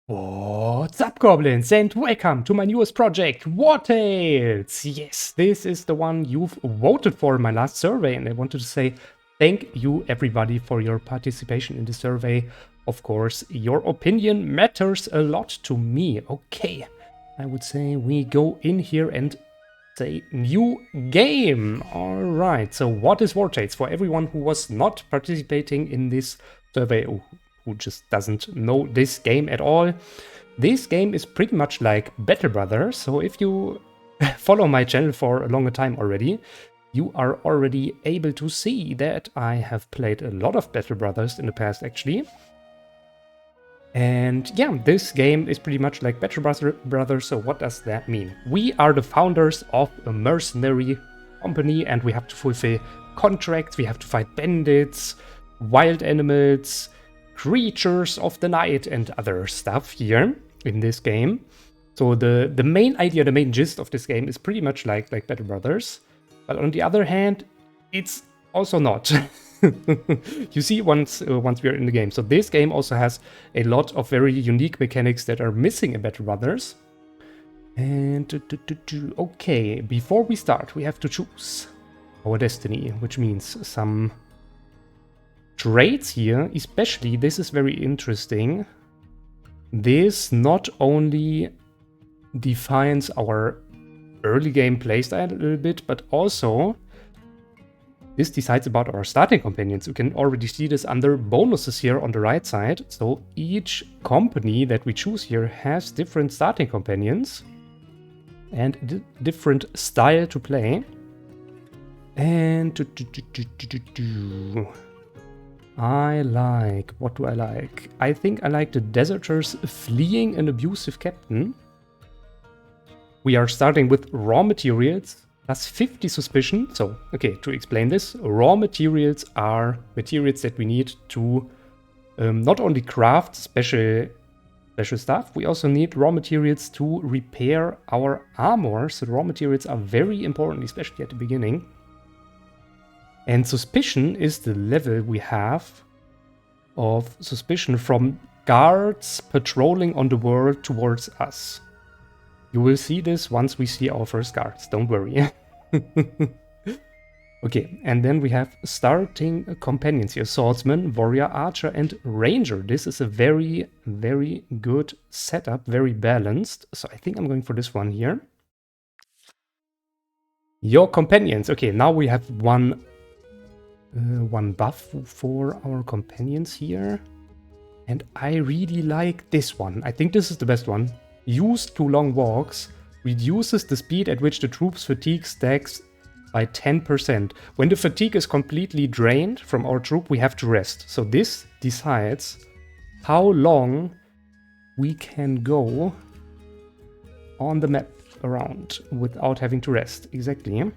What's up, goblins, and welcome to my newest project, Wartales! Yes, this is the one you've voted for in my last survey, and I wanted to say thank you, everybody, for your participation in the survey. Of course, your opinion matters a lot to me. Okay, I would say we go in here and say new game. Alright, so what is Wartales? For everyone who was not participating in this survey, who just doesn't know this game at all. This game is pretty much like Battle Brothers, so if you follow my channel for a longer time already, you are already able to see that I have played a lot of Battle Brothers in the past, actually. And yeah, this game is pretty much like Battle Brothers, so what does that mean? We are the founders of a mercenary company, and we have to fulfill contracts, we have to fight bandits, wild animals, creatures of the night and other stuff here in this game. So the main idea, the main gist of this game is pretty much like Battle Brothers. But on the other hand, it's also not. You see once we are in the game. So this game also has a lot of very unique mechanics that are missing in Battle Brothers. And okay, before we start, we have to choose our destiny, which means some traits here. Especially, this is very interesting. This not only defines our early game playstyle a little bit, but also this decides about our starting companions. You can already see this under bonuses here on the right side. So each company that we choose here has different starting companions and different style to play. And what do I like? I think I like the deserters fleeing an abusive captain. We are starting with raw materials, plus 50 suspicion. So, okay, to explain this, raw materials are materials that we need to not only craft special stuff, we also need raw materials to repair our armor. So raw materials are very important, especially at the beginning. And suspicion is the level we have of suspicion from guards patrolling on the world towards us. You will see this once we see our first guards, don't worry. Okay, and then we have starting companions here. Swordsman, warrior, archer, and ranger. This is a very, very good setup, very balanced. So I think I'm going for this one here. Your companions. Okay, now we have one buff for our companions here. And I really like this one. I think this is the best one. Used to long walks reduces the speed at which the troops' fatigue stacks by 10%. When the fatigue is completely drained from our troop, we have to rest. So this decides how long we can go on the map around without having to rest. Exactly.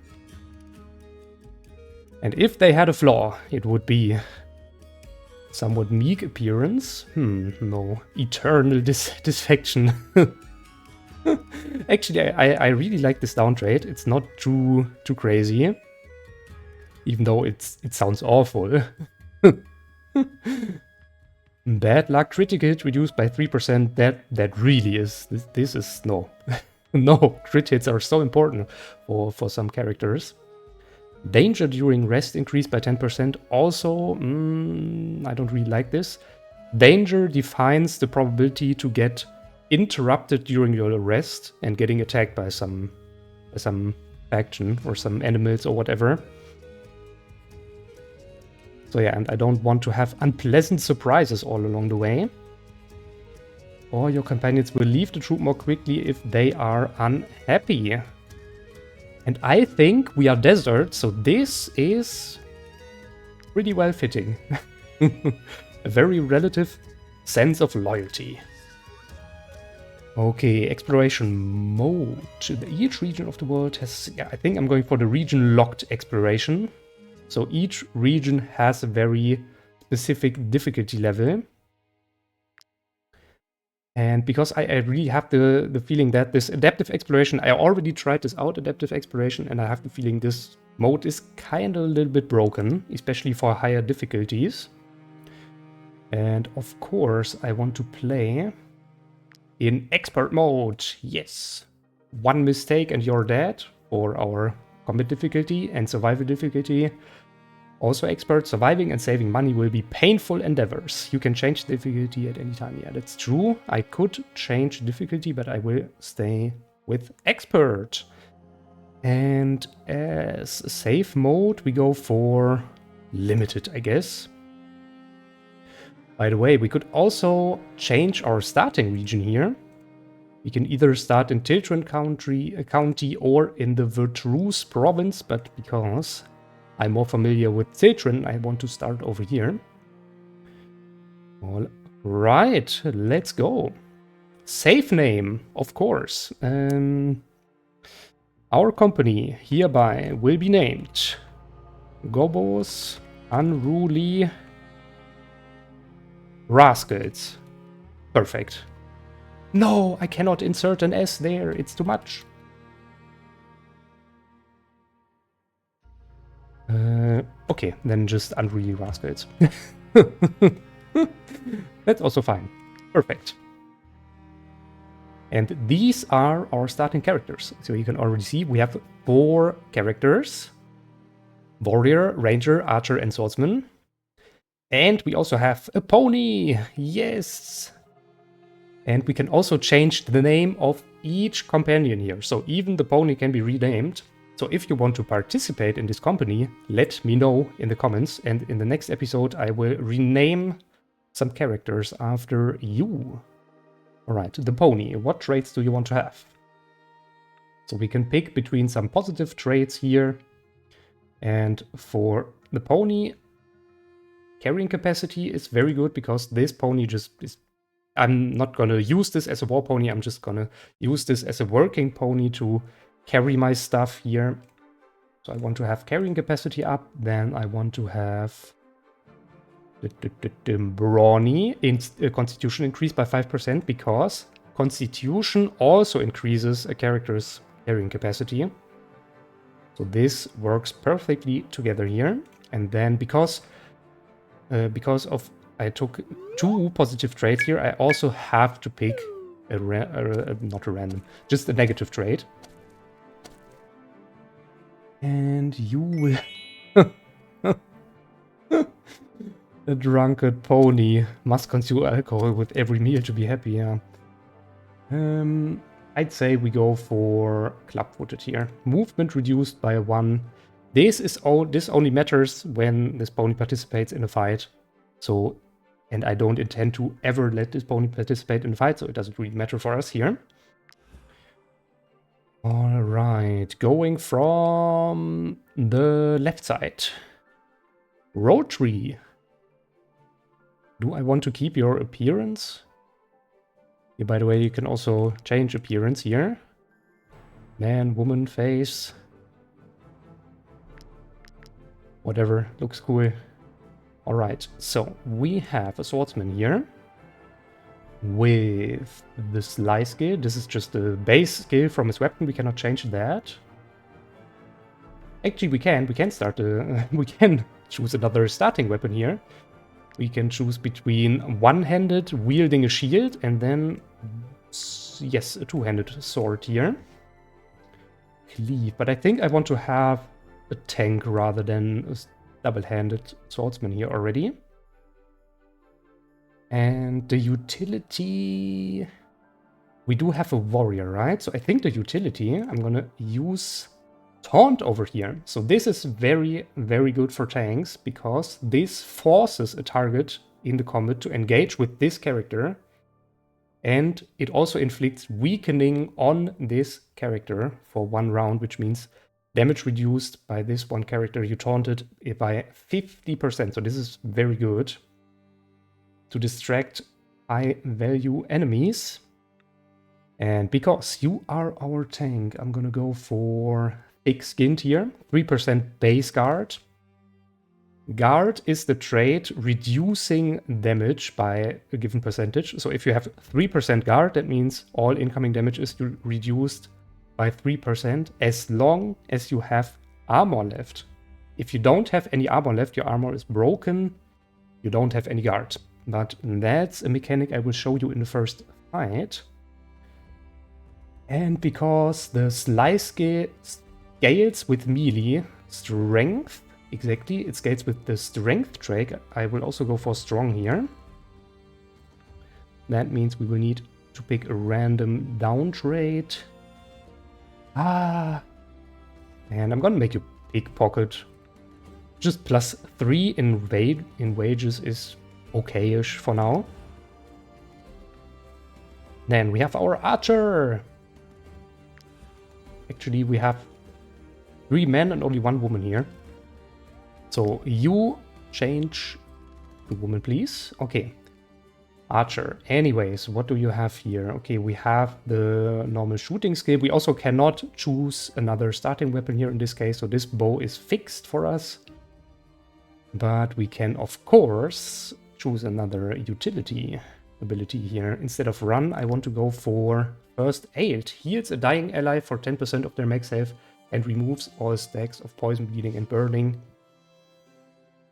And if they had a flaw, it would be somewhat meek appearance. No. Eternal dissatisfaction. Actually, I really like this down trait. It's not too crazy. Even though it sounds awful. Bad luck critical hit reduced by 3%. That really is. This is no. No, crit hits are so important for some characters. Danger during rest increased by 10%. Also, I don't really like this. Danger defines the probability to get interrupted during your rest and getting attacked by some faction or some animals or whatever. So yeah, and I don't want to have unpleasant surprises all along the way. Or your companions will leave the troop more quickly if they are unhappy. And I think we are desert, so this is pretty well fitting. A very relative sense of loyalty. Okay, exploration mode. Each region of the world has... Yeah, I think I'm going for the region-locked exploration. So each region has a very specific difficulty level. And because I really have the feeling that this adaptive exploration, I already tried this out, adaptive exploration, and I have the feeling this mode is kind of a little bit broken, especially for higher difficulties. And of course, I want to play in expert mode. Yes. One mistake and you're dead for our combat difficulty, and survival difficulty. Also expert, surviving and saving money will be painful endeavors. You can change difficulty at any time. Yeah, that's true. I could change difficulty, but I will stay with expert. And as safe mode, we go for limited, I guess. By the way, we could also change our starting region here. We can either start in Tiltran County or in the Vertruse province, but because I'm more familiar with Tiltran, I want to start over here. All right, let's go. Save name, of course. Our company hereby will be named Gobbos Unruly Rascals. Perfect. No, I cannot insert an S there. It's too much. Okay, then just Unruly Rascals. That's also fine. Perfect. And these are our starting characters. So you can already see we have 4 characters. Warrior, Ranger, Archer, and Swordsman. And we also have a pony. Yes. And we can also change the name of each companion here. So even the pony can be renamed. So if you want to participate in this company, let me know in the comments. And in the next episode, I will rename some characters after you. All right, the pony. What traits do you want to have? So we can pick between some positive traits here. And for the pony, carrying capacity is very good because this pony just is... I'm not going to use this as a war pony. I'm just going to use this as a working pony to carry my stuff here. So I want to have carrying capacity up. Then I want to have brawny constitution increased by 5% because constitution also increases a character's carrying capacity. So this works perfectly together here. And then because of I took 2 positive traits here, I also have to pick not a random, just a negative trait. And you will... A drunkard pony must consume alcohol with every meal to be happy, yeah. I'd say we go for club-footed here. Movement reduced by 1. This only matters when this pony participates in a fight. So, and I don't intend to ever let this pony participate in a fight, so it doesn't really matter for us here. All right, going from the left side. Rotary. Do I want to keep your appearance? Yeah, by the way, you can also change appearance here. Man, woman, face. Whatever, looks cool. Alright, so we have a swordsman here. With the sly skill. This is just the base skill from his weapon. We cannot change that. Actually, we can start we can choose another starting weapon here. We can choose between one-handed wielding a shield and then, yes, a two-handed sword here. Cleave, but I think I want to have a tank rather than a double-handed swordsman here already. And the utility... We do have a warrior, right? So I think the utility, I'm gonna use Taunt over here. So this is very, very good for tanks because this forces a target in the combat to engage with this character. And it also inflicts weakening on this character for 1 round, which means damage reduced by this one character you taunted by 50%. So this is very good to distract high-value enemies. And because you are our tank, I'm gonna go for thick-skinned here. 3% base guard. Guard is the trait reducing damage by a given percentage. So if you have 3% guard, that means all incoming damage is reduced by 3% as long as you have armor left. If you don't have any armor left, your armor is broken, you don't have any guard. But that's a mechanic I will show you in the first fight. And because the slice scales with melee strength, exactly, it scales with the strength trait, I will also go for strong here. That means we will need to pick a random down trait. And I'm gonna make you pickpocket. Just +3 in wages is okay-ish for now. Then we have our archer. Actually, we have 3 men and only 1 woman here. So you change to woman, please. Okay. Archer. Anyways, what do you have here? Okay, we have the normal shooting skill. We also cannot choose another starting weapon here in this case, so this bow is fixed for us. But we can, of course, choose another utility ability here. Instead of run, I want to go for first aid. Heals a dying ally for 10% of their max health and removes all stacks of poison, bleeding, and burning.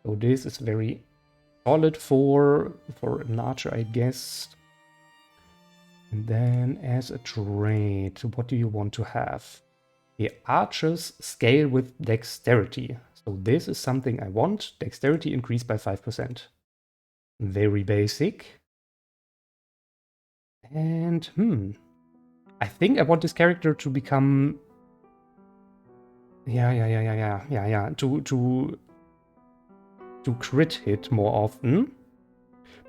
So this is very solid for an archer, I guess. And then as a trait, what do you want to have? The archers scale with dexterity. So this is something I want. Dexterity increased by 5%. Very basic. And I think I want this character to become to crit hit more often.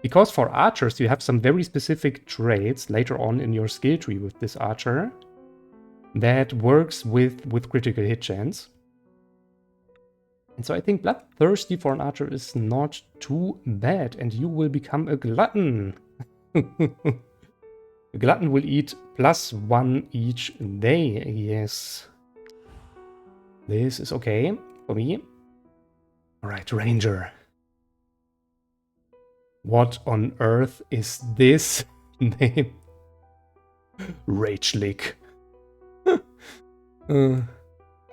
Because for archers you have some very specific traits later on in your skill tree with this archer that works with critical hit chance. And so I think Bloodthirsty for an archer is not too bad, and you will become a glutton. A glutton will eat +1 each day, yes. This is okay for me. Alright, Ranger. What on earth is this name? Ragelick.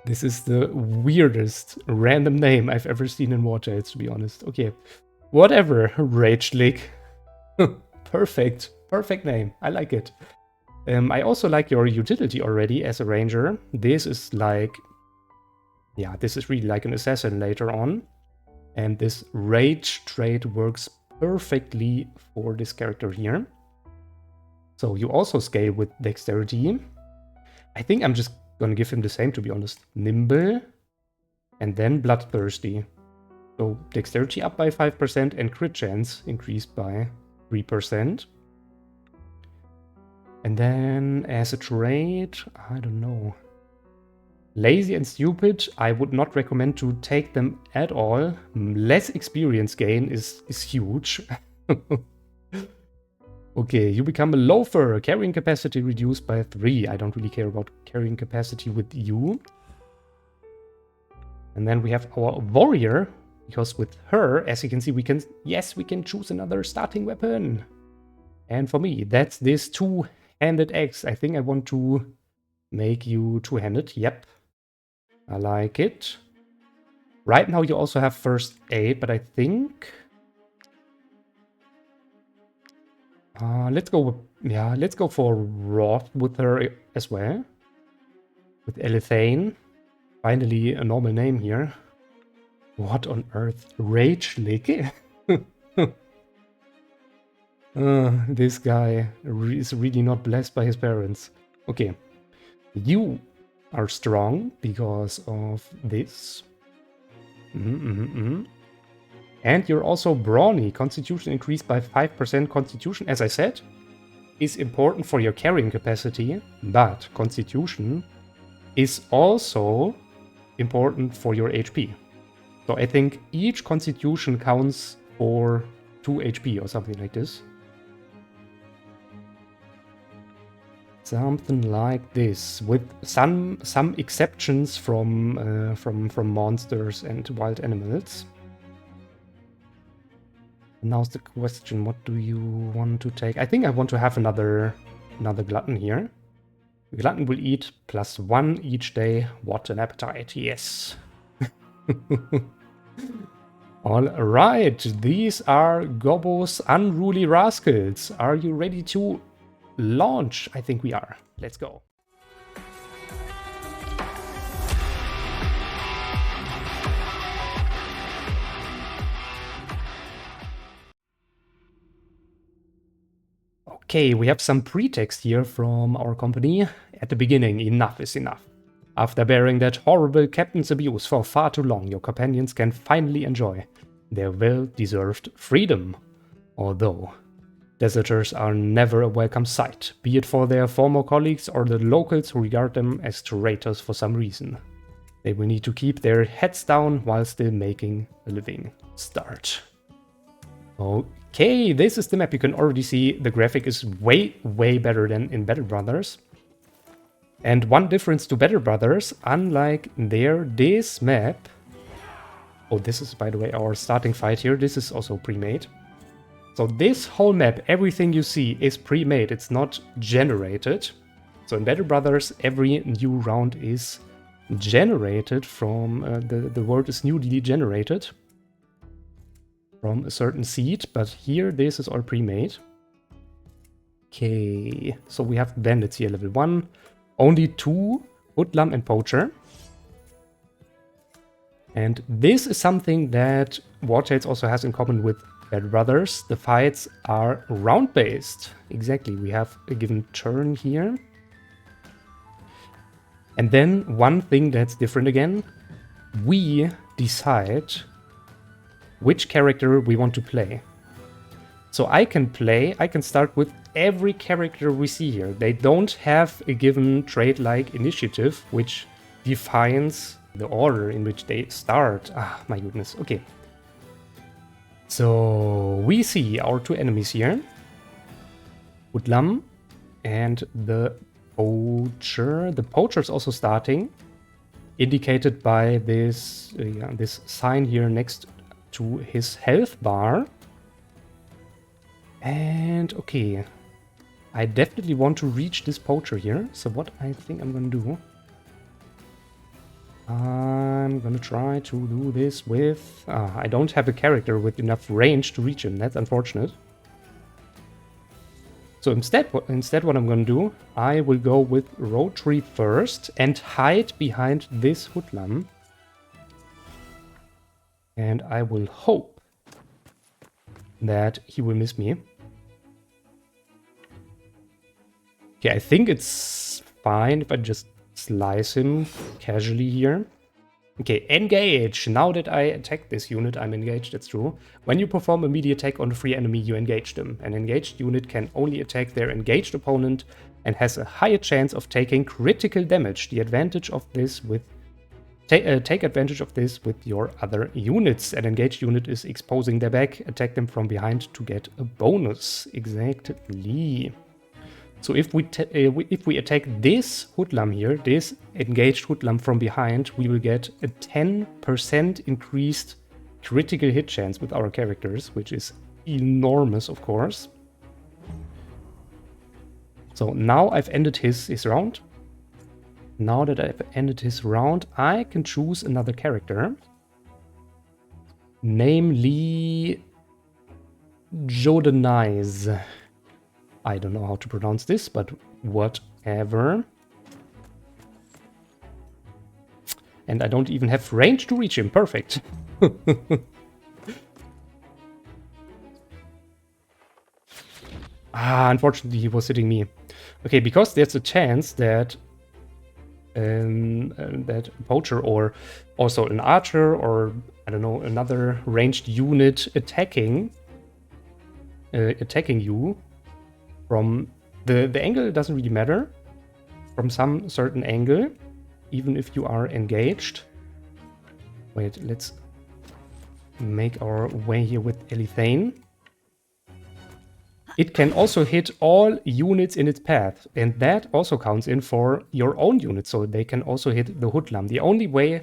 This is the weirdest random name I've ever seen in Wartales, to be honest. Okay, whatever, Ragelick. Perfect. Perfect name. I like it. I also like your utility already as a ranger. This is like... yeah, this is really like an assassin later on. And this rage trait works perfectly for this character here. So you also scale with dexterity. I think I'm just gonna give him the same, to be honest. Nimble. And then Bloodthirsty. So dexterity up by 5% and crit chance increased by 3%. And then as a trait, I don't know. Lazy and stupid, I would not recommend to take them at all. Less experience gain is huge. Okay, you become a loafer. Carrying capacity reduced by 3. I don't really care about carrying capacity with you. And then we have our warrior, because with her, as you can see, we can choose another starting weapon. And for me, that's this two-handed axe. I think I want to make you two-handed. Yep. I like it. Right now you also have first aid, but I think... let's go for Wrath with her as well. With Elithane. Finally a normal name here. What on earth? Ragelick? This guy is really not blessed by his parents. Okay. You are strong because of this. And you're also brawny. Constitution increased by 5%. Constitution, as I said, is important for your carrying capacity, but Constitution is also important for your HP. So I think each Constitution counts for 2 HP or something like this. Something like this, with some exceptions from monsters and wild animals. Now's the question: what do you want to take? I think I want to have another glutton here. The glutton will eat +1 each day. What an appetite! Yes. All right, these are Gobbos Unruly Rascals. Are you ready to launch? I think we are. Let's go. Okay, we have some pretext here from our company. At the beginning, enough is enough. After bearing that horrible captain's abuse for far too long, your companions can finally enjoy their well-deserved freedom. Although, deserters are never a welcome sight, be it for their former colleagues or the locals who regard them as traitors for some reason. They will need to keep their heads down while still making a living. Start. Okay, this is the map. You can already see the graphic is way, way better than in Battle Brothers. And one difference to Battle Brothers, unlike this map... Oh, this is, by the way, our starting fight here. This is also pre-made. So this whole map, everything you see is pre-made. It's not generated. So in Battle Brothers, every new round is generated from... the world is newly generated from a certain seed. But here, this is all pre-made. Okay, so we have bandits here, level 1. Only 2, hoodlum and poacher. And this is something that Wartales also has in common with Battle Brothers. The fights are round-based. Exactly, we have a given turn here. And then one thing that's different again, we decide which character we want to play. So I can start with every character we see here. They don't have a given trait like initiative, which defines the order in which they start. Ah, my goodness. Okay. So we see our 2 enemies here. Hoodlum and the poacher. The poacher is also starting, indicated by this, this sign here next to his health bar. And okay, I definitely want to reach this poacher here. So what I think I'm gonna do, I'm gonna try to do this with... I don't have a character with enough range to reach him. That's unfortunate. So instead what I'm gonna do, I will go with rotary first and hide behind this hoodlum. And I will hope that he will miss me. Okay, I think it's fine if I just slice him casually here. Okay, engage. Now that I attack this unit, I'm engaged, that's true. When you perform a melee attack on a free enemy, you engage them. An engaged unit can only attack their engaged opponent and has a higher chance of taking critical damage. Take advantage of this with your other units. An engaged unit is exposing their back. Attack them from behind to get a bonus. Exactly. So if we attack this hoodlum here, this engaged hoodlum from behind, we will get a 10% increased critical hit chance with our characters, which is enormous, of course. So now I've ended his round. Now that I've ended his round, I can choose another character. Namely... Jodenize. I don't know how to pronounce this, but whatever. And I don't even have range to reach him. Perfect. Unfortunately he was hitting me. Okay, because there's a chance that that poacher or also an archer or, I don't know, another ranged unit attacking you from the angle doesn't really matter. From some certain angle, even if you are engaged. Wait, let's make our way here with Elithane. It can also hit all units in its path, and that also counts in for your own units, so they can also hit the hoodlum. The only way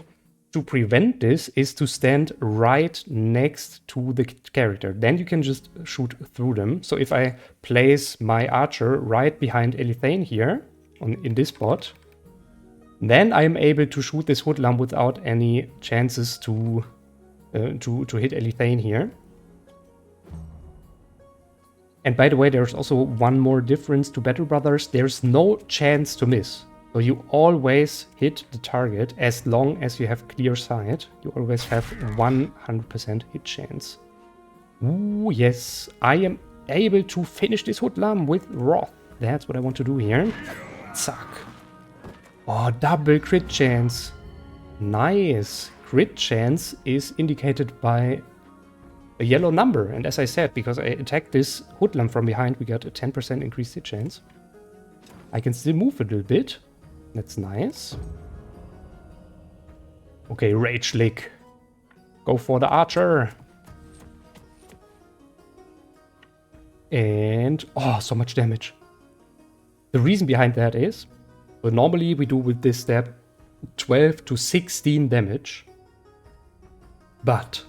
to prevent this is to stand right next to the character. Then you can just shoot through them. So if I place my archer right behind Elithane here, in this spot, then I'm able to shoot this hoodlum without any chances to hit Elithane here. And by the way, there's also one more difference to Battle Brothers. There's no chance to miss. So you always hit the target as long as you have clear sight. You always have 100% hit chance. Ooh, yes. I am able to finish this hoodlum with Wrath. That's what I want to do here. Suck. Oh, double crit chance. Nice. Crit chance is indicated by a yellow number. And as I said, because I attacked this hoodlum from behind, we got a 10% increased hit chance. I can still move a little bit. That's nice. Okay, Rage Lick. Go for the archer. And, oh, so much damage. The reason behind that is, well, normally we do with this step 12 to 16 damage. But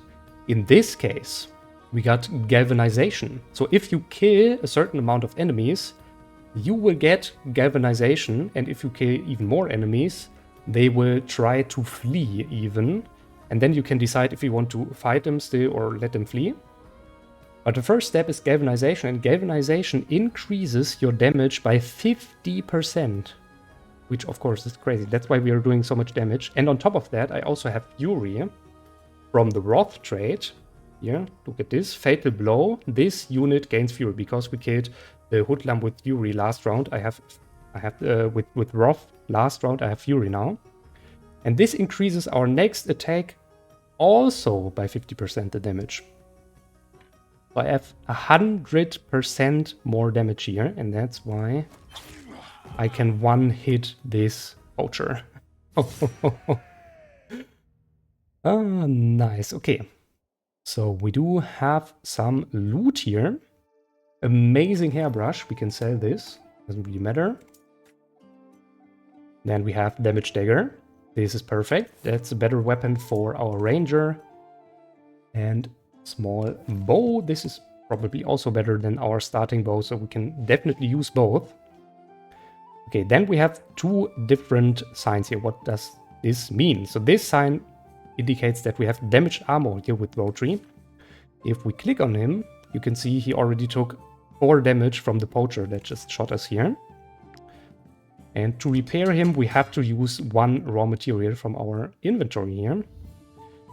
in this case, we got galvanization. So if you kill a certain amount of enemies, you will get galvanization. And if you kill even more enemies, they will try to flee even. And then you can decide if you want to fight them still or let them flee. But the first step is galvanization, and galvanization increases your damage by 50%. Which of course is crazy. That's why we are doing so much damage. And on top of that, I also have Fury from the Wrath trait. Here, look at this. Fatal Blow. This unit gains Fury because we killed the hoodlum with Fury last round. I have with Wrath last round, I have Fury now. And this increases our next attack also by 50% the damage. So I have 100% more damage here, and that's why I can one-hit this poacher. Ah, nice. Okay. So we do have some loot here. Amazing hairbrush. We can sell this. Doesn't really matter. Then we have damage dagger. This is perfect. That's a better weapon for our ranger. And small bow. This is probably also better than our starting bow, so we can definitely use both. Okay, then we have two different signs here. What does this mean? So this sign indicates that we have damaged armor here with Votri. If we click on him, you can see he already took 4 damage from the poacher that just shot us here. And to repair him, we have to use 1 raw material from our inventory here.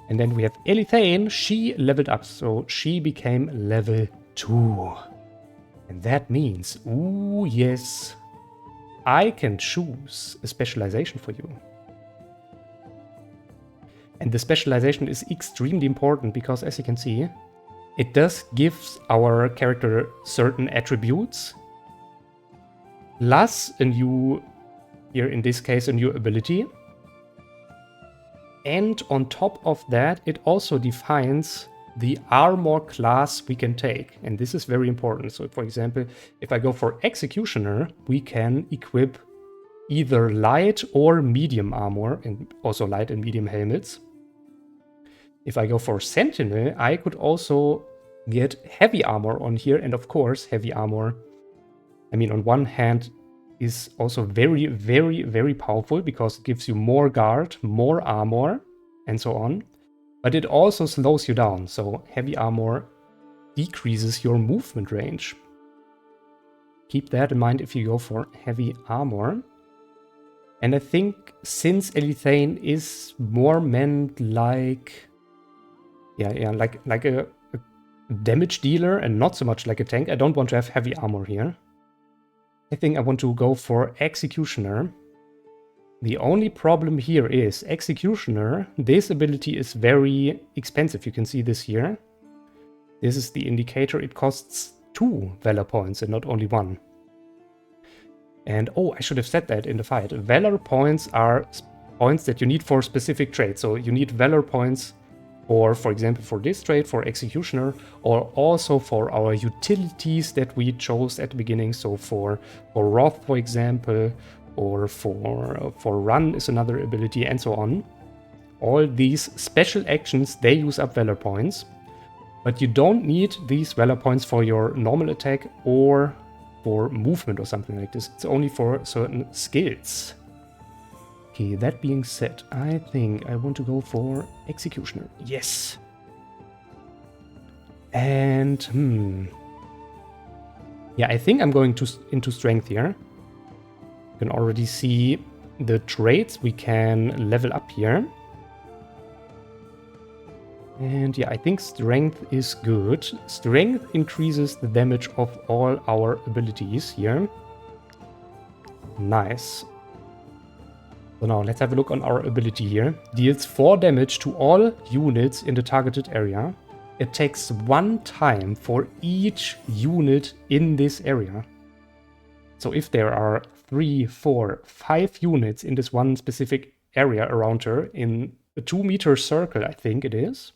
And then we have Elithane. She leveled up, so she became level 2. And that means, ooh, yes, I can choose a specialization for you. And the specialization is extremely important because, as you can see, it does give our character certain attributes, plus a new, here in this case, a new ability. And on top of that, it also defines the armor class we can take. And this is very important. So, for example, if I go for Executioner, we can equip either light or medium armor, and also light and medium helmets. If I go for Sentinel, I could also get heavy armor on here. And of course, heavy armor, I mean, on one hand, is also very, very, very powerful because it gives you more guard, more armor, and so on. But it also slows you down. So heavy armor decreases your movement range. Keep that in mind if you go for heavy armor. And I think since Elithane is more meant like, like a damage dealer and not so much like a tank, I don't want to have heavy armor here. I think I want to go for Executioner. The only problem here is Executioner, this ability is very expensive. You can see this here. This is the indicator. It costs 2 Valor points and not only 1. And oh, I should have said that in the fight. Valor points are points that you need for specific traits. So you need Valor points for example, for this trait, for Executioner, or also for our utilities that we chose at the beginning. So for Wrath, for example, or for Run is another ability, and so on. All these special actions, they use up Valor points, but you don't need these Valor points for your normal attack or for movement or something like this. It's only for certain skills. Okay, that being said, I think I want to go for Executioner. Yes! And, yeah, I think I'm going into Strength here. You can already see the traits we can level up here. And yeah, I think strength is good. Strength increases the damage of all our abilities here. Nice. So now let's have a look on our ability here. Deals 4 damage to all units in the targeted area. It takes 1 time for each unit in this area. So if there are 3, 4, 5 units in this one specific area around her in a 2-meter circle, I think it is,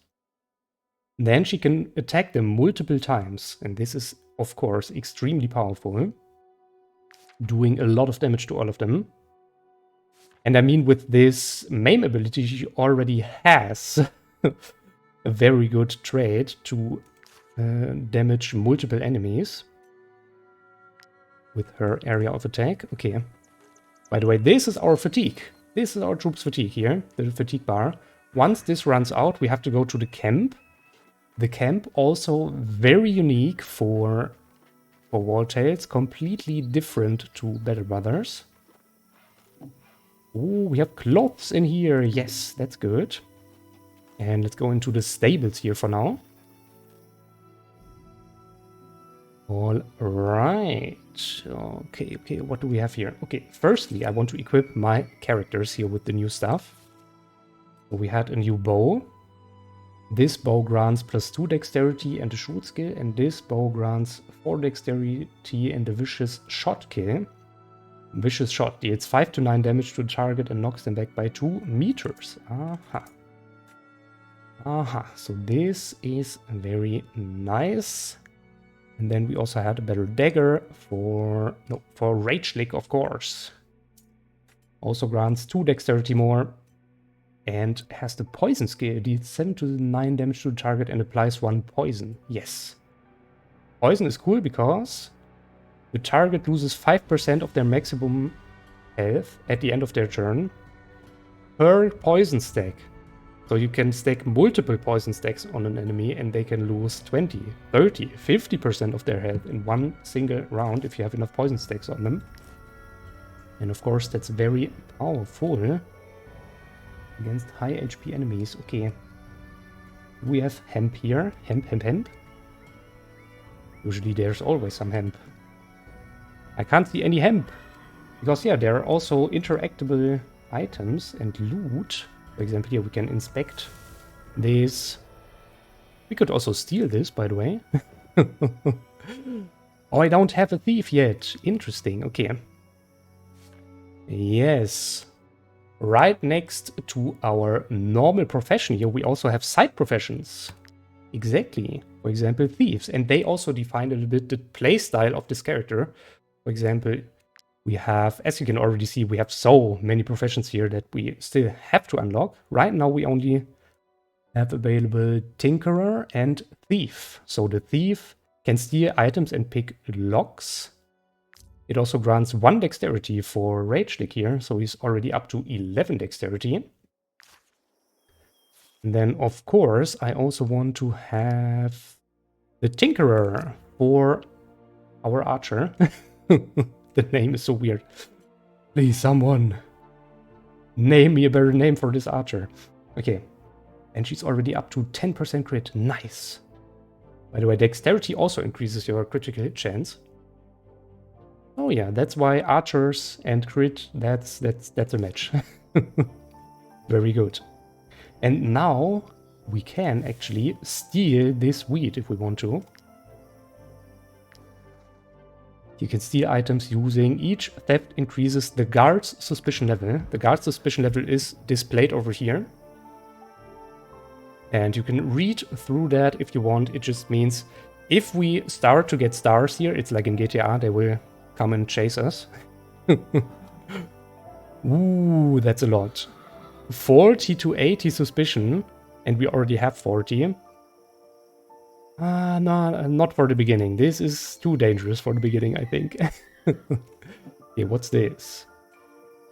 then she can attack them multiple times. And this is, of course, extremely powerful, doing a lot of damage to all of them. And I mean, with this main ability, she already has a very good trait to damage multiple enemies with her area of attack. Okay. By the way, this is our fatigue. This is our troops' fatigue here, the fatigue bar. Once this runs out, we have to go to the camp. The camp also very unique for Wartales, completely different to Battle Brothers. Oh, we have cloths in here. Yes, that's good. And let's go into the stables here for now. All right. Okay, what do we have here? Okay, firstly, I want to equip my characters here with the new stuff. So we had a new bow. This bow grants +2 dexterity and a shoot skill, and this bow grants 4 dexterity and a vicious shot kill. Vicious shot deals 5 to 9 damage to the target and knocks them back by 2 meters. Aha, so this is very nice. And then we also had a better dagger for Rage Lick, of course. Also grants 2 dexterity more. And has the poison skill, deals 7 to 9 damage to the target and applies 1 poison. Yes. Poison is cool because the target loses 5% of their maximum health at the end of their turn per poison stack. So you can stack multiple poison stacks on an enemy and they can lose 20, 30, 50% of their health in one single round if you have enough poison stacks on them. And of course that's very powerful against high HP enemies. Okay. We have hemp here. Hemp. Usually there's always some hemp. I can't see any hemp. Because yeah, there are also interactable items and loot. For example, here we can inspect this. We could also steal this, by the way. Oh, I don't have a thief yet. Interesting. Okay. Yes. Right next to our normal profession here, we also have side professions. Exactly. For example, thieves. And they also define a little bit the playstyle of this character. For example, we have, as you can already see, we have so many professions here that we still have to unlock. Right now we only have available Tinkerer and Thief. So the Thief can steal items and pick locks. It also grants 1 dexterity for Rage Lick here, so he's already up to 11 dexterity. And then, of course, I also want to have the Tinkerer for our archer. The name is so weird. Please, someone name me a better name for this archer. Okay. And she's already up to 10% crit. Nice. By the way, dexterity also increases your critical hit chance. Oh yeah, that's why archers and crit, that's a match. Very good. And now we can actually steal this wheat if we want to. You can steal items using each theft increases the guard's suspicion level. The guard's suspicion level is displayed over here. And you can read through that if you want. It just means if we start to get stars here, it's like in GTA, they will come and chase us. Ooh, that's a lot. 40 to 80 suspicion, and we already have 40. No, not for the beginning. This is too dangerous for the beginning, I think. Okay, what's this?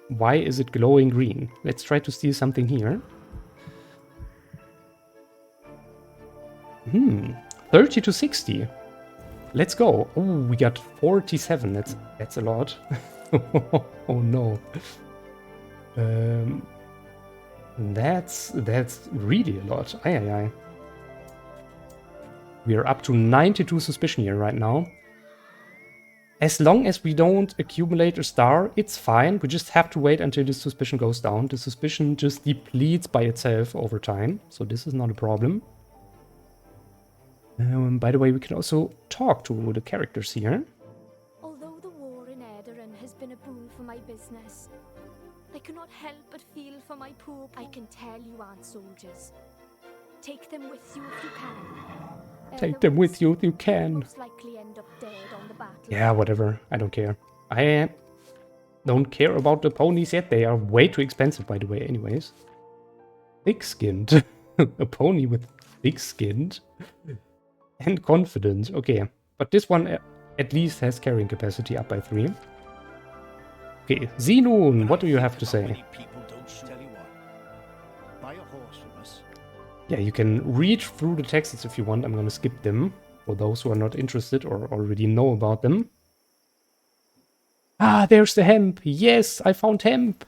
Why is it glowing green? Let's try to steal something here. 30 to 60. Let's go. Oh, we got 47. That's a lot. Oh no. That's really a lot. Aye. We are up to 92 suspicion here right now. As long as we don't accumulate a star, it's fine. We just have to wait until the suspicion goes down. The suspicion just depletes by itself over time, so this is not a problem. By the way, we can also talk to the characters here. Although the war in Edarin has been a boon for my business, I cannot help but feel for my poor... I can tell you aren't soldiers. Take them with you if you can. Take them with you if you can. Most likely end up dead on the battle. Yeah, whatever. I don't care. I don't care about the ponies yet. They are way too expensive, by the way, anyways. Thick-skinned. A pony with thick-skinned. And confident. Okay. But this one at least has carrying capacity up by 3. Okay. Xenoon, what do you have to say? Yeah, you can read through the texts if you want. I'm going to skip them for those who are not interested or already know about them. Ah, there's the hemp. Yes, I found hemp.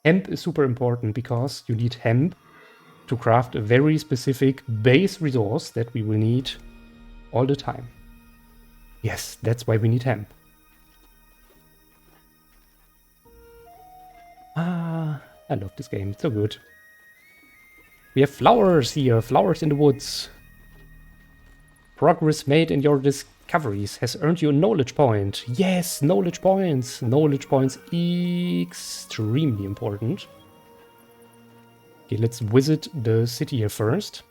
Hemp is super important because you need hemp to craft a very specific base resource that we will need all the time. Yes, that's why we need hemp. Ah, I love this game. It's so good. We have flowers here, flowers in the woods. Progress made in your discoveries has earned you a knowledge point. Yes, knowledge points. Knowledge points extremely important. Okay, let's visit the city here first.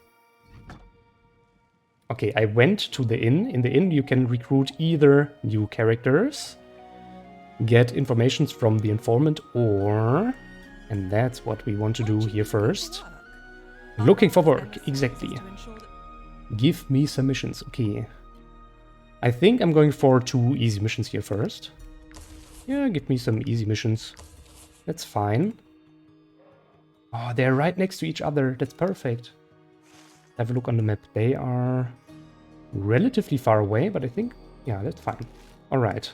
Okay, I went to the inn. In the inn you can recruit either new characters, get information from the informant, or... And that's what we want to do here first. Looking for work, exactly. Give me some missions, okay. I think I'm going for 2 easy missions here first. Yeah, give me some easy missions. That's fine. Oh, they're right next to each other, that's perfect. Have a look on the map. They are relatively far away, but I think, yeah, that's fine. Alright.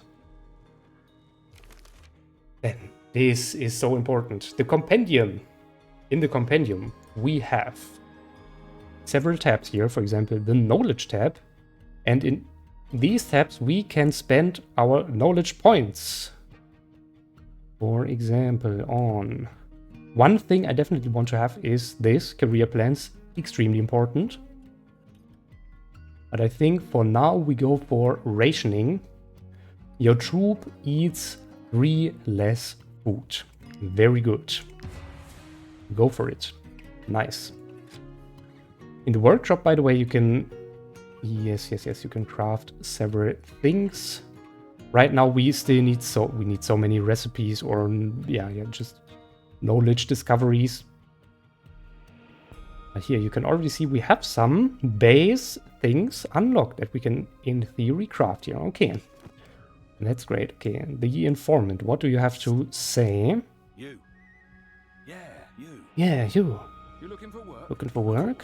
Then, this is so important. The compendium. In the compendium, we have several tabs here, for example, the knowledge tab. And in these tabs, we can spend our knowledge points. For example, on... One thing I definitely want to have is this, career plans, extremely important. But I think for now we go for rationing. Your troop eats 3 less food. Very good. Go for it. Nice. In the workshop, by the way, you can... Yes, you can craft several things. Right now we still need so many recipes or just knowledge discoveries. But here you can already see we have some base things unlocked that we can in theory craft here. Okay. That's great. Okay, the informant, what do you have to say? You. Yeah, you. Yeah, you. You looking for work? Looking for work?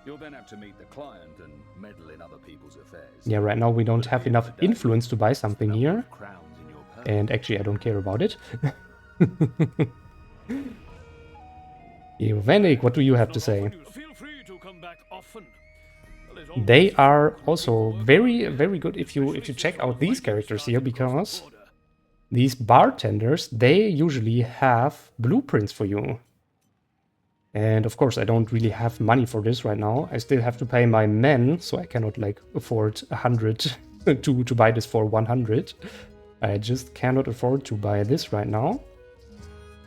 You'll then have to meet the client and meddle in other people's affairs. Yeah, right now we don't have enough influence to buy something here. And actually I don't care about it. Vanek, what do you have to say? Feel free to come back often. They are also very, very good if you check out these characters here, because these bartenders, they usually have blueprints for you. And of course, I don't really have money for this right now. I still have to pay my men, so I cannot like afford 100 to buy this for 100. I just cannot afford to buy this right now.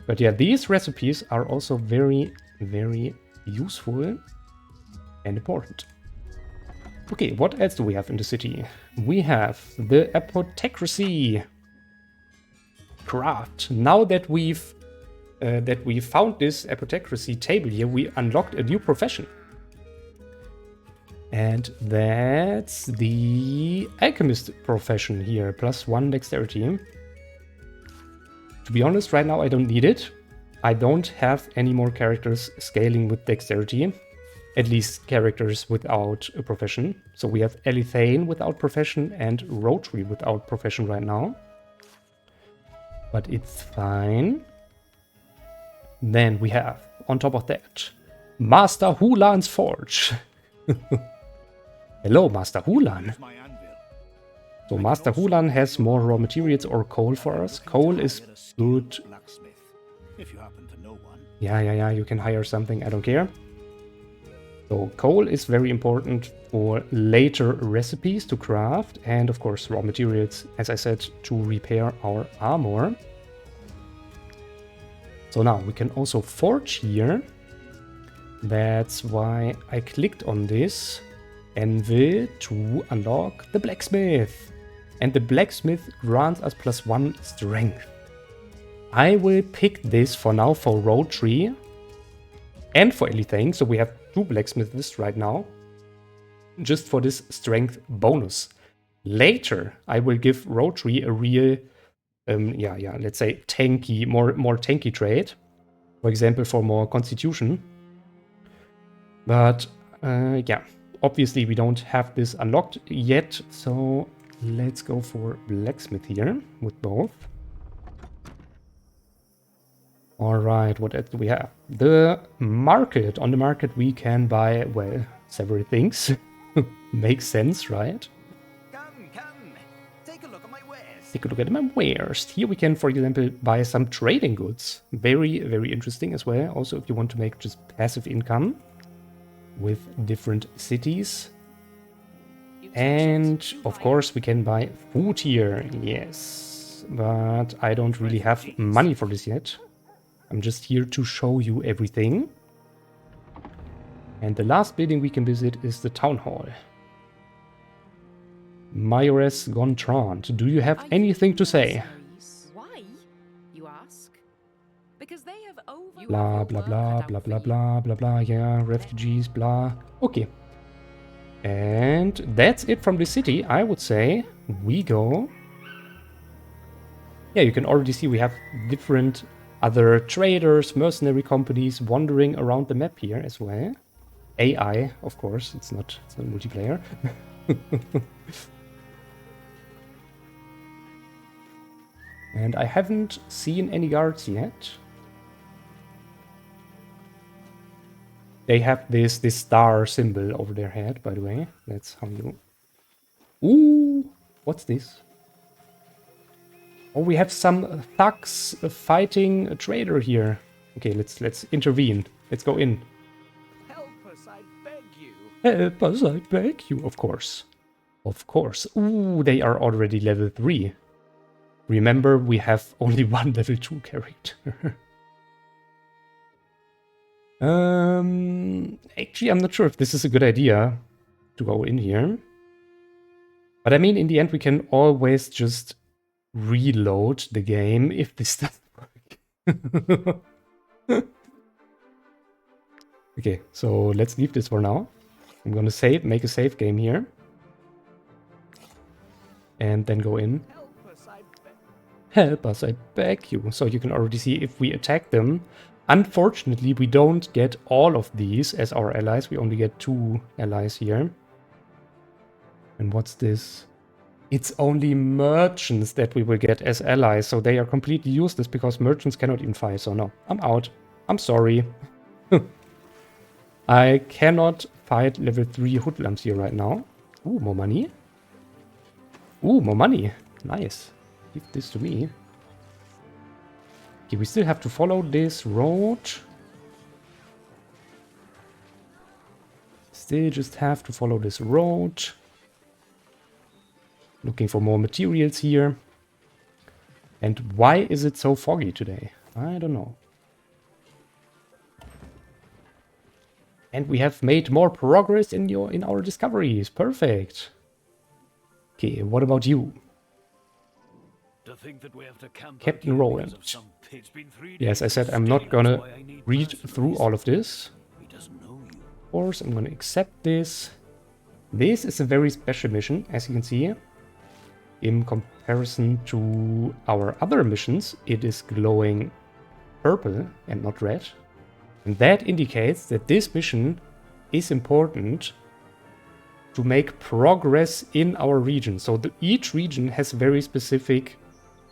But yeah, these recipes are also very, very useful and important. Okay, what else do we have in the city? We have the apothecary craft. Now that we found this apothecary table here, we unlocked a new profession. And that's the alchemist profession here, +1 dexterity. To be honest, right now I don't need it. I don't have any more characters scaling with dexterity. At least characters without a profession. So we have Elithane without profession and Rotary without profession right now. But it's fine. Then we have, on top of that, Master Hulan's Forge. Hello, Master Hulan. Use my anvil. So Master Hulan has more raw materials or coal for us. Coal is good. Blacksmith, if you happen to know one. Yeah, you can hire something, I don't care. So coal is very important for later recipes to craft, and of course raw materials, as I said, to repair our armor. So now we can also forge here. That's why I clicked on this anvil to unlock the blacksmith. And the blacksmith grants us +1 strength. I will pick this for now for rotary and for anything. So we have 2 blacksmiths right now, just for this strength bonus. Later, I will give rotary a real, let's say tanky, more tanky trade. For example, for more constitution. But yeah, obviously we don't have this unlocked yet, so let's go for blacksmith here with both. Alright, what else do we have? The market. On the market we can buy, well, several things. Makes sense, right? Come, take a look at my wares. Take a look at my wares. Here we can, for example, buy some trading goods. Very, very interesting as well. Also, if you want to make just passive income with different cities. And of course we can buy food here, yes, but I don't really have money for this yet. I'm just here to show you everything. And the last building we can visit is the town hall. Mayoress Gontran, do you have anything to say? Why, you ask? Because they have over... Blah, blah, blah, blah, blah, blah, blah, blah, yeah, refugees, blah. Okay. And that's it from the city, I would say. We go. Yeah, you can already see we have different other traders, mercenary companies wandering around the map here as well. AI, of course, it's not multiplayer. And I haven't seen any guards yet. They have this star symbol over their head, by the way. That's how you... Ooh! What's this? Oh, we have some thugs fighting a trader here. Okay, let's intervene. Let's go in. Help us, I beg you. Help us, I beg you. Of course. Of course. Ooh, they are already level 3. Remember, we have only one level 2 character. Actually, I'm not sure if this is a good idea to go in here. But I mean, in the end, we can always just reload the game if this doesn't work. Okay, so let's leave this for now. I'm gonna make a save game here. And then go in. Help us, I beg you. So you can already see if we attack them. Unfortunately, we don't get all of these as our allies. We only get 2 allies here. And what's this? It's only merchants that we will get as allies. So they are completely useless because merchants cannot even fight. So no, I'm out. I'm sorry. I cannot fight level 3 hoodlums here right now. Ooh, more money. Ooh, more money. Nice. Give this to me. Okay, we still have to follow this road. Still just have to follow this road. Looking for more materials here. And why is it so foggy today? I don't know. And we have made more progress in our discoveries. Perfect. Okay, what about you? To think that we have to camp Captain out here Roland. because of some pig. It's been 3 Yes, days I said of I'm not staying, gonna that's why I need read mercenaries. through all of this. He doesn't know you. Of course, I'm gonna accept this. This is a very special mission, as you can see. In comparison to our other missions, it is glowing purple and not red. And that indicates that this mission is important to make progress in our region. So each region has very specific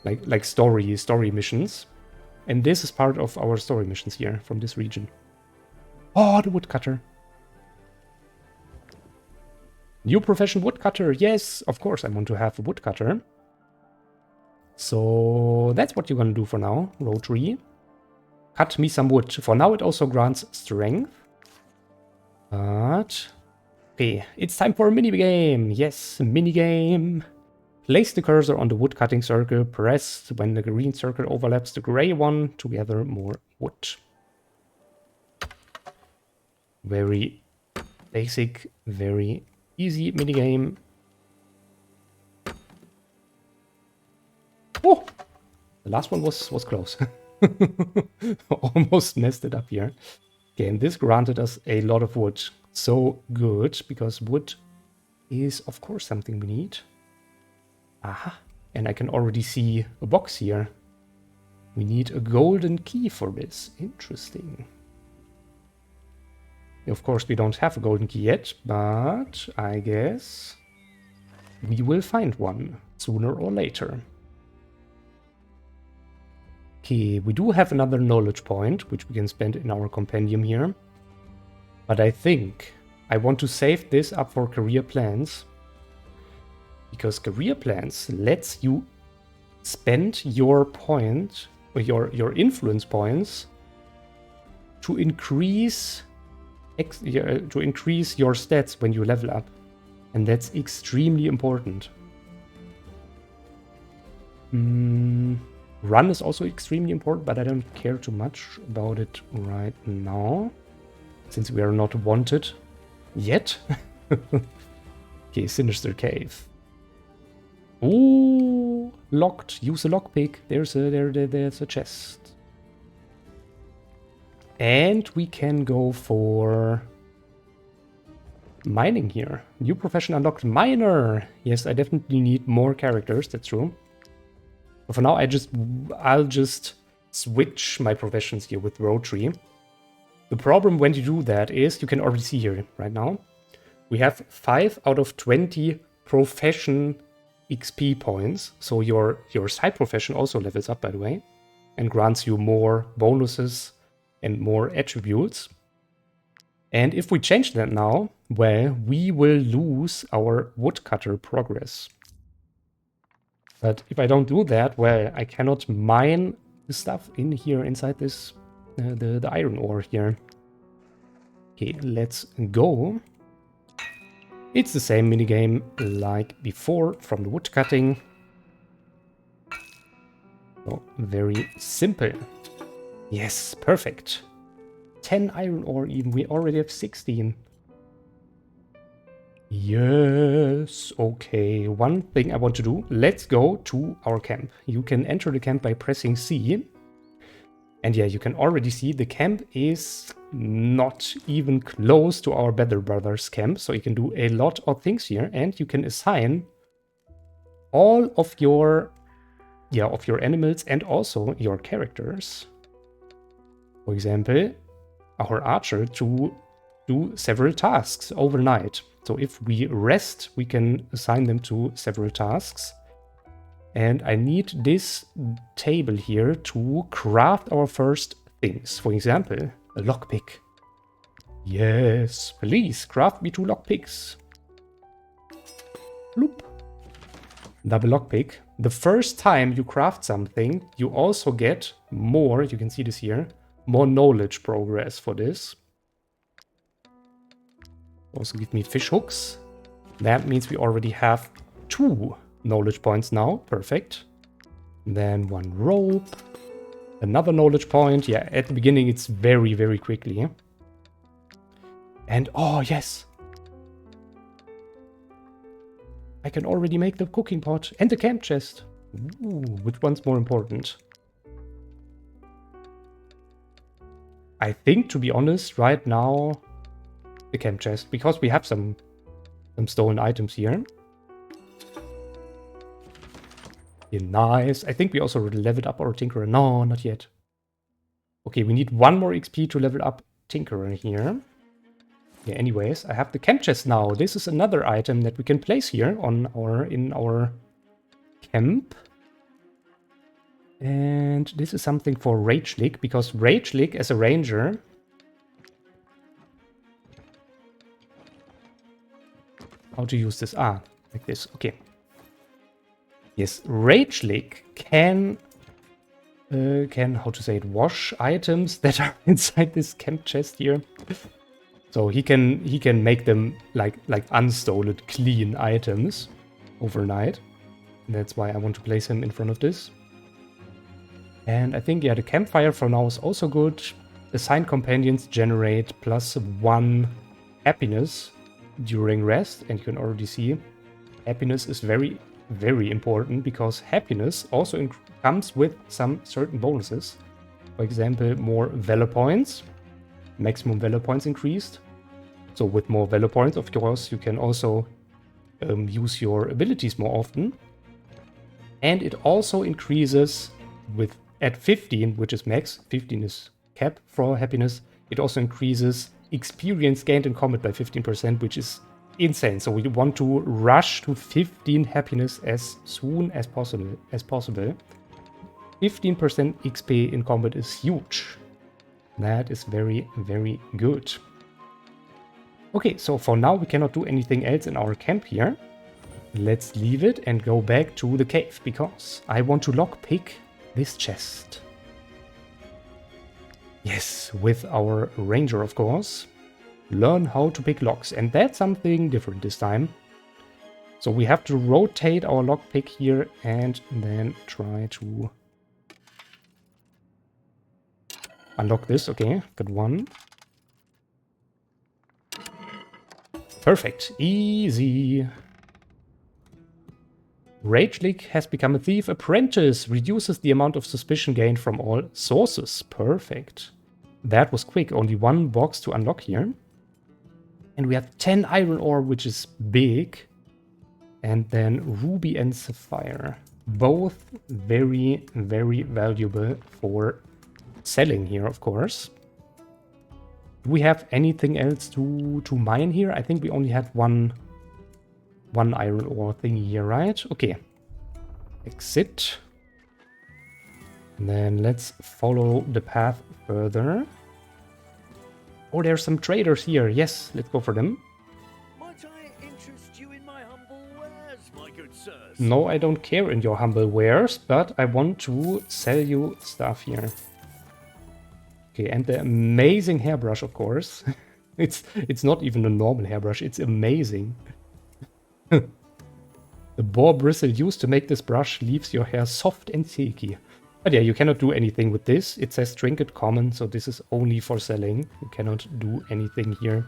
like story missions. And this is part of our story missions here from this region. Oh, the woodcutter. New profession woodcutter. Yes, of course I want to have a woodcutter. So that's what you're gonna do for now, Rotary. Cut me some wood. For now it also grants strength. But... okay, it's time for a minigame. Yes, minigame. Place the cursor on the wood cutting circle. Press when the green circle overlaps the gray one to gather more wood. Very basic, very easy minigame. Oh! The last one was close. Almost messed it up here. Okay, and this granted us a lot of wood. So good, because wood is, of course, something we need. Aha, and I can already see a box here. We need a golden key for this. Interesting. Of course, we don't have a golden key yet, but I guess we will find one sooner or later. Okay, we do have another knowledge point, which we can spend in our compendium here. But I think I want to save this up for career plans. Because career plans lets you spend your point, or your influence points to increase your stats when you level up. And that's extremely important. Run is also extremely important, but I don't care too much about it right now, since we are not wanted yet. Okay, Sinister Cave. Ooh, locked. Use a lockpick. There's a chest. And we can go for mining here. New profession unlocked, miner. Yes, I definitely need more characters. That's true. But for now, I'll just switch my professions here with Rotary. The problem when you do that is, you can already see here right now, we have 5 out of 20 profession XP points. So your side profession also levels up, by the way, and grants you more bonuses and more attributes. And if we change that now, well, we will lose our woodcutter progress. But if I don't do that, well, I cannot mine the stuff in here inside this, the iron ore here. Okay, let's go. It's the same minigame like before from the wood cutting. So, very simple. Yes, perfect. 10 iron ore even, we already have 16. Yes, okay. One thing I want to do, let's go to our camp. You can enter the camp by pressing C. And yeah, you can already see the camp is not even close to our Better Brothers camp. So you can do a lot of things here, and you can assign all of your animals and also your characters. For example, our archer to do several tasks overnight. So if we rest, we can assign them to several tasks. And I need this table here to craft our first things. For example, a lockpick. Yes, please craft me 2 lockpicks. Bloop. Double lockpick. The first time you craft something, you also get more, you can see this here, more knowledge progress for this. Also give me fish hooks. That means we already have 2 knowledge points now. Perfect. Then 1 rope. Another knowledge point. Yeah, at the beginning it's very, very quickly. And oh, yes. I can already make the cooking pot and the camp chest. Ooh, which one's more important? I think, to be honest, right now, the camp chest, because we have some stolen items here. Yeah, nice. I think we also leveled up our Tinkerer. No, not yet. Okay, we need 1 more XP to level up Tinkerer here. Yeah, anyways, I have the camp chest now. This is another item that we can place here in our camp. And this is something for Rachelic, because Rachelic as a ranger how to use this. Ah, like this. Okay. Yes, Rage Lick can how to say it, wash items that are inside this camp chest here. So he can make them like unstolen, clean items overnight. And that's why I want to place him in front of this. And I think, yeah, the campfire for now is also good. Assigned companions generate +1 happiness during rest. And you can already see happiness is very, very important because happiness also comes with some certain bonuses. For example, more valor points. Maximum valor points increased. So with more valor points, of course, you can also use your abilities more often. And it also increases at 15, which is max. 15 is cap for happiness. It also increases experience gained in combat by 15%, which is insane. So we want to rush to 15 happiness as soon as possible. 15% XP in combat is huge. That is very, very good. Okay, so for now we cannot do anything else in our camp here. Let's leave it and go back to the cave, because I want to lockpick this chest. Yes, with our ranger, of course. Learn how to pick locks, and that's something different this time. So we have to rotate our lockpick here and then try to unlock this. Okay, got one. Perfect, easy. Rage League has become a thief apprentice. Reduces the amount of suspicion gained from all sources. Perfect. That was quick. Only one box to unlock here. And we have 10 iron ore, which is big. And then ruby and sapphire. Both very, very valuable for selling here, of course. Do we have anything else to mine here? I think we only had one iron ore thingy here, right? Okay. Exit. And then let's follow the path further. Oh, there's some traders here. Yes, let's go for them. Might I interest you in my humble wares, my good sirs? No, I don't care in your humble wares, but I want to sell you stuff here. Okay, and the amazing hairbrush, of course. It's not even a normal hairbrush, it's amazing. The boar bristle used to make this brush leaves your hair soft and silky. But yeah, you cannot do anything with this. It says trinket common, so this is only for selling. You cannot do anything here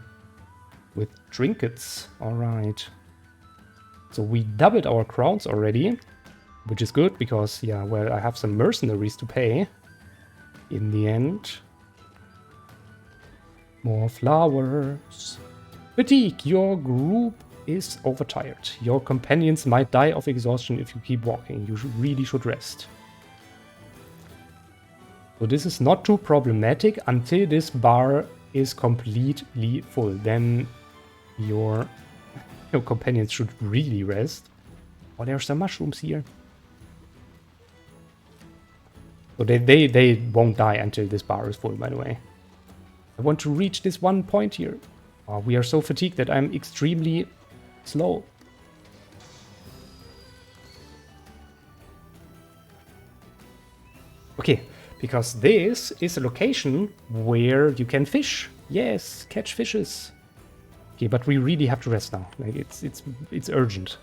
with trinkets. Alright. So we doubled our crowns already, which is good because, yeah, well, I have some mercenaries to pay in the end. More flowers. Fatigue, your group is overtired. Your companions might die of exhaustion if you keep walking. You really should rest. So this is not too problematic until this bar is completely full. Then your companions should really rest. Oh, there are some mushrooms here. So they won't die until this bar is full, by the way. I want to reach this one point here. Oh, we are so fatigued that I'm extremely slow. Okay, because this is a location where you can fish. Yes, catch fishes. Okay, but we really have to rest now. Like it's urgent.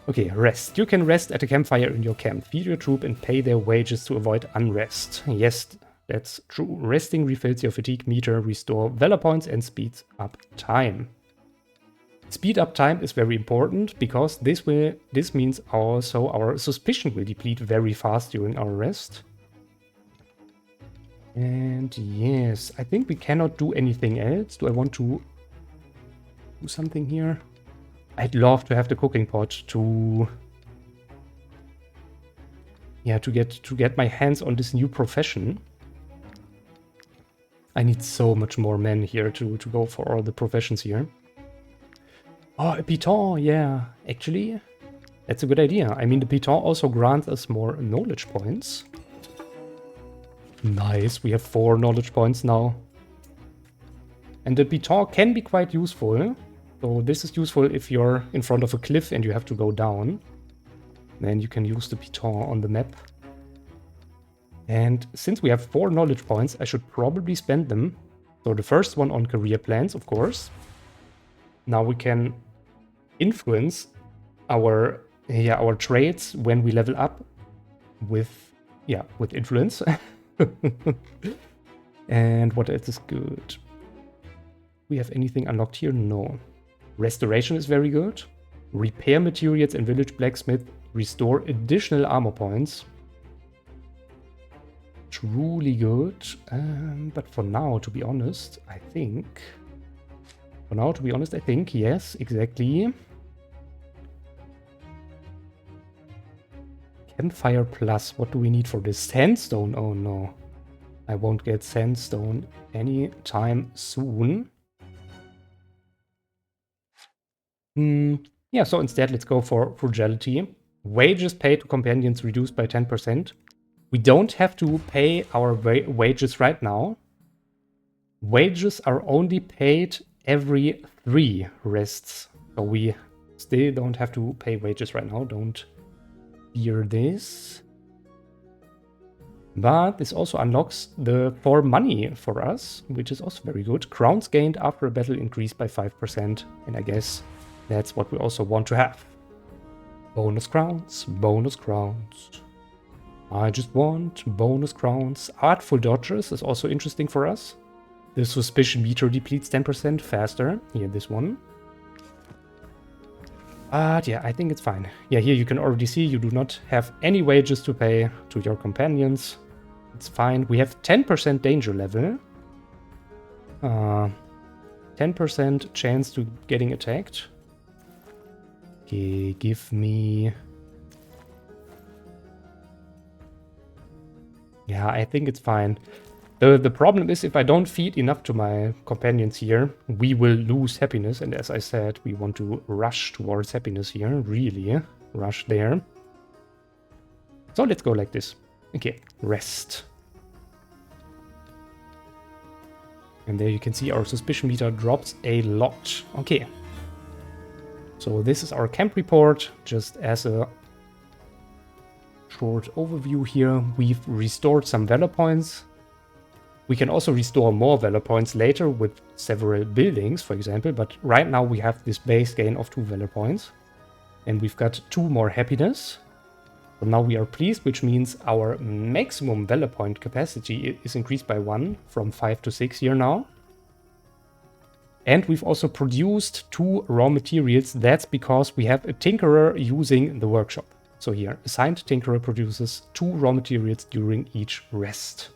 Okay, rest. You can rest at a campfire in your camp. Feed your troop and pay their wages to avoid unrest. Yes, that's true. Resting refills your fatigue meter, restore valor points, and speeds up time. Speed up time is very important because this means also our suspicion will deplete very fast during our rest. And yes, I think we cannot do anything else. Do I want to do something here? I'd love to have the cooking pot to get my hands on this new profession. I need so much more men here to go for all the professions here. Oh, a piton, yeah. Actually, that's a good idea. I mean, the piton also grants us more knowledge points. Nice, we have 4 knowledge points now. And the piton can be quite useful. So this is useful if you're in front of a cliff and you have to go down. Then you can use the piton on the map. And since we have 4 knowledge points, I should probably spend them. So the first one on career plans, of course. Now we can influence our traits when we level up with influence. And what else is good? We have anything unlocked here? No. Restoration is very good. Repair materials and village blacksmith restore additional armor points. Truly good. But for now, to be honest, I think, yes, exactly. Campfire plus, what do we need for this? Sandstone, oh no. I won't get sandstone anytime soon. Yeah, so instead let's go for frugality. Wages paid to companions reduced by 10%. We don't have to pay our wages right now. Wages are only paid every 3 rests. So we still don't have to pay wages right now. Don't fear this. But this also unlocks the 4 money for us, which is also very good. Crowns gained after a battle increased by 5%. And I guess that's what we also want to have. Bonus crowns, bonus crowns. I just want bonus crowns. Artful dodgers is also interesting for us. The suspicion meter depletes 10% faster. Here, this one. But yeah, I think it's fine. Yeah, here you can already see you do not have any wages to pay to your companions. It's fine. We have 10% danger level. 10% chance to getting attacked. Okay, give me... Yeah, I think it's fine. The problem is if I don't feed enough to my companions here, we will lose happiness. And as I said, we want to rush towards happiness here. Really rush there. So let's go like this. Okay, rest. And there you can see our suspicion meter drops a lot. Okay. So this is our camp report, just as a short overview here. We've restored some valor points. We can also restore more valor points later with several buildings, for example, but right now we have this base gain of 2 valor points. And we've got 2 more happiness. So now we are pleased, which means our maximum valor point capacity is increased by 1 from 5 to 6 here now. And we've also produced 2 raw materials. That's because we have a tinkerer using the workshop. So here, assigned tinkerer produces 2 raw materials during each rest.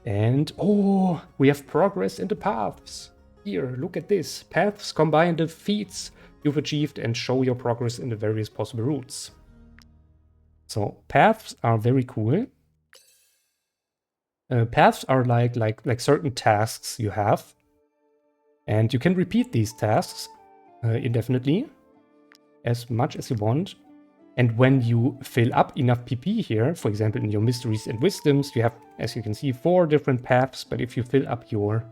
And, oh, we have progress in the paths. Here, look at this. Paths combine the feats you've achieved and show your progress in the various possible routes. So, paths are very cool. Paths are like certain tasks you have. And you can repeat these tasks indefinitely, as much as you want. And when you fill up enough PP here, for example, in your mysteries and wisdoms, you have, as you can see, 4 different paths. But if you fill up your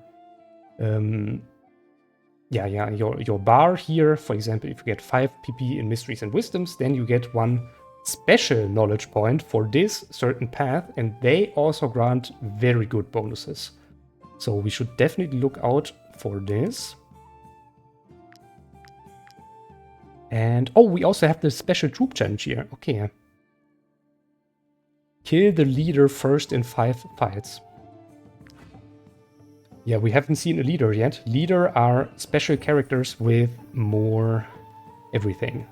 bar here, for example, if you get 5 PP in mysteries and wisdoms, then you get 1 special knowledge point for this certain path, and they also grant very good bonuses. So we should definitely look out for this. And, oh, we also have the special troop challenge here. Okay. Kill the leader first in 5 fights. Yeah, we haven't seen a leader yet. Leader are special characters with more everything.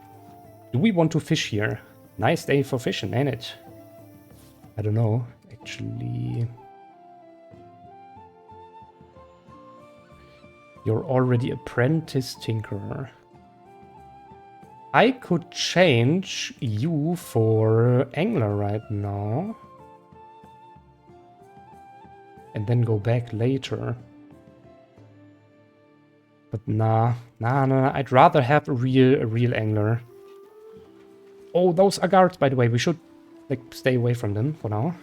Do we want to fish here? Nice day for fishing, ain't it? I don't know, actually. You're already apprentice tinkerer. I could change you for angler right now. And then go back later. But nah. I'd rather have a real angler. Oh, those are guards, by the way. We should stay away from them for now.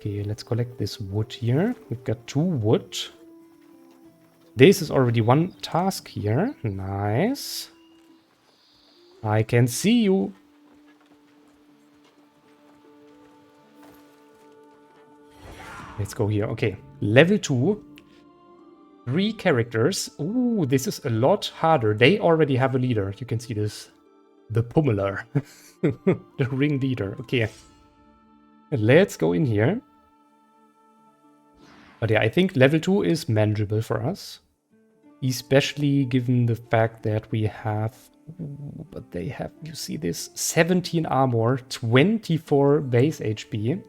Okay, let's collect this wood here. We've got 2 wood. This is already 1 task here. Nice. I can see you. Let's go here. Okay, level 2. 3 characters. Ooh, this is a lot harder. They already have a leader. You can see this. The pummeler. The ring leader. Okay. Let's go in here. But yeah, I think level 2 is manageable for us. Especially given the fact that we have... Ooh, but they have, you see this? 17 armor, 24 base HP.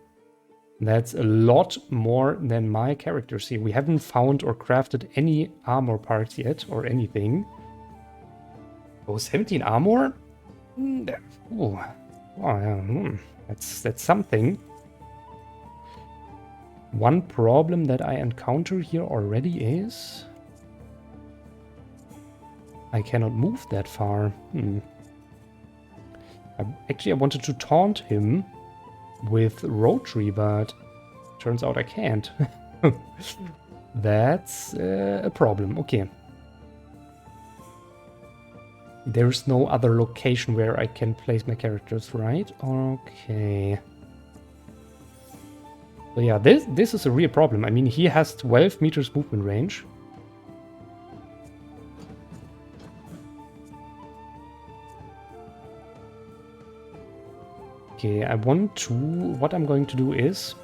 That's a lot more than my characters here. We haven't found or crafted any armor parts yet or anything. Oh, 17 armor? Oh, yeah. That's something. One problem that I encounter here already is... I cannot move that far. Actually, I wanted to taunt him with rotary, but turns out I can't. That's a problem. Okay. There's no other location where I can place my characters, right? Okay. So yeah, this is a real problem. I mean, he has 12 meters movement range. Okay, what I'm going to do is...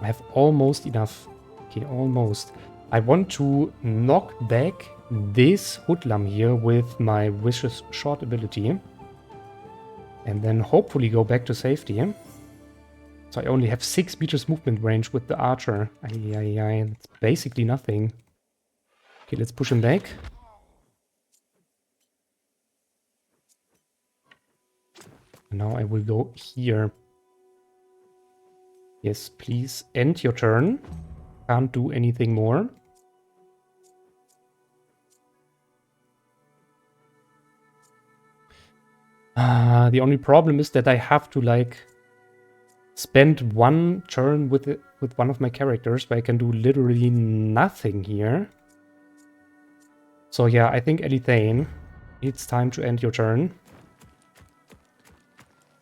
I have almost enough. Okay, almost. I want to knock back this hoodlum here with my vicious shot ability. And then hopefully go back to safety. So I only have 6 meters movement range with the archer. That's basically nothing. Okay, let's push him back. Now I will go here. Yes, please end your turn. Can't do anything more. The only problem is that I have to like spend 1 turn with one of my characters, but I can do literally nothing here. So yeah, I think Elithane, it's time to end your turn.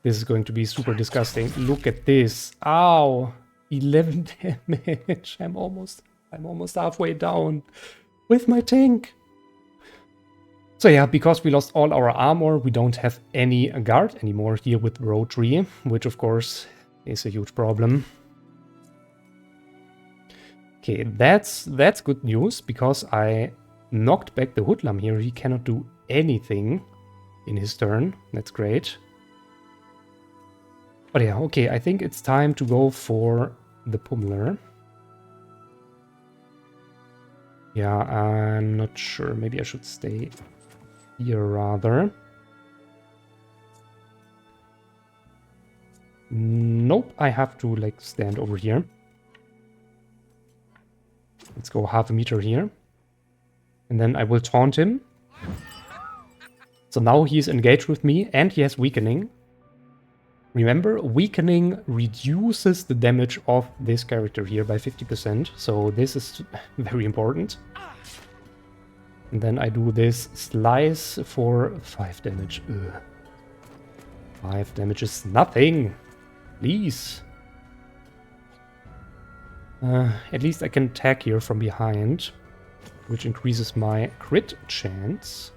This is going to be super disgusting. Look at this. Ow! 11 damage. I'm almost halfway down with my tank. So yeah, because we lost all our armor, we don't have any guard anymore here with rotary, which of course is a huge problem. Okay, that's good news, because I knocked back the hoodlum here. He cannot do anything in his turn. That's great. But yeah, okay, I think it's time to go for the pummeler. Yeah, I'm not sure. Maybe I should stay here rather. Nope, I have to like stand over here. Let's go half a meter here. And then I will taunt him. So now he's engaged with me and he has weakening. Remember, weakening reduces the damage of this character here by 50%, so this is very important. And then I do this slice for 5 damage. Ugh. 5 damage is nothing! Please! At least I can attack here from behind, which increases my crit chance.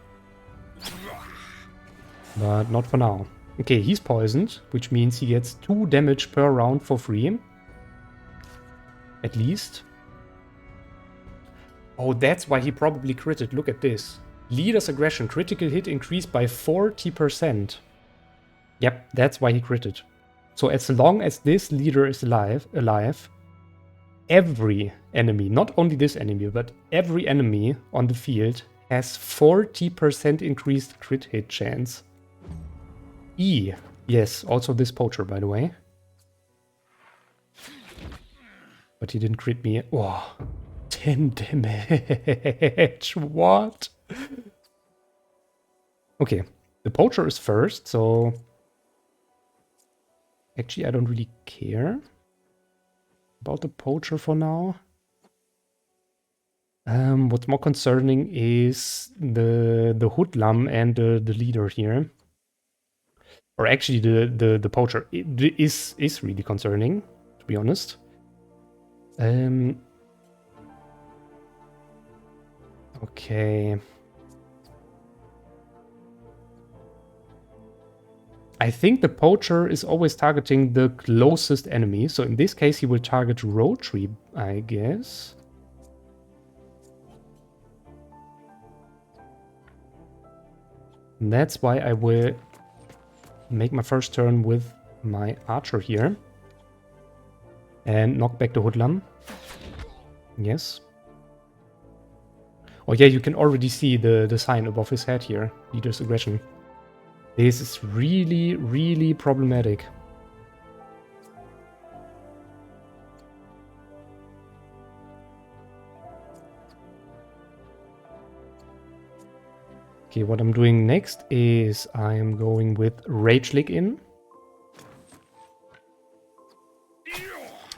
But not for now. Okay, he's poisoned, which means he gets 2 damage per round for free. At least. Oh, that's why he probably critted. Look at this. Leader's aggression. Critical hit increased by 40%. Yep, that's why he critted. So as long as this leader is alive, every enemy, not only this enemy, but every enemy on the field has 40% increased crit hit chance. Yes, also this poacher, by the way. But he didn't crit me. Oh, 10 damage. What? Okay, the poacher is first, so... Actually, I don't really care about the poacher for now. What's more concerning is the hoodlum and the leader here. Or actually the poacher is really concerning, to be honest. Okay. I think the poacher is always targeting the closest enemy. So in this case, he will target Rotary, I guess. And that's why I will make my first turn with my archer here. And knock back the hoodlum. Yes. Oh yeah, you can already see the sign above his head here. Leader's aggression. This is really, really problematic. Okay, what I'm doing next is I'm going with Rage Lick in.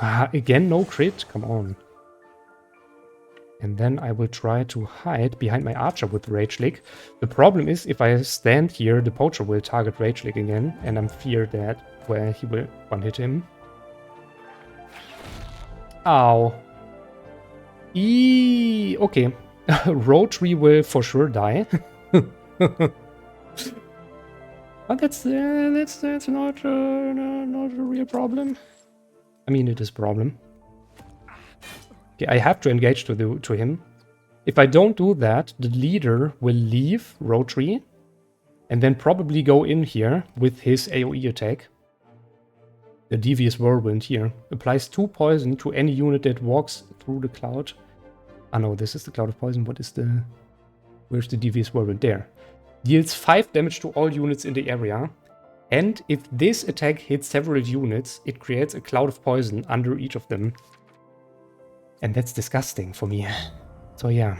Again, no crit? Come on. And then I will try to hide behind my archer with Rage Lick. The problem is, if I stand here, the poacher will target Rage Lick again, and I'm feared that where he will one-hit him. Ow. Okay. Rotary will for sure die. But that's not a real problem. I mean, it is a problem. Okay, I have to engage to him. If I don't do that, the leader will leave Rotary and then probably go in here with his AoE attack. The Devious Whirlwind here applies 2 poison to any unit that walks through the cloud. Ah no, this is the cloud of poison. What is the... Where's the Devious Whirlwind? There. Deals 5 damage to all units in the area. And if this attack hits several units, it creates a cloud of poison under each of them. And that's disgusting for me. So yeah.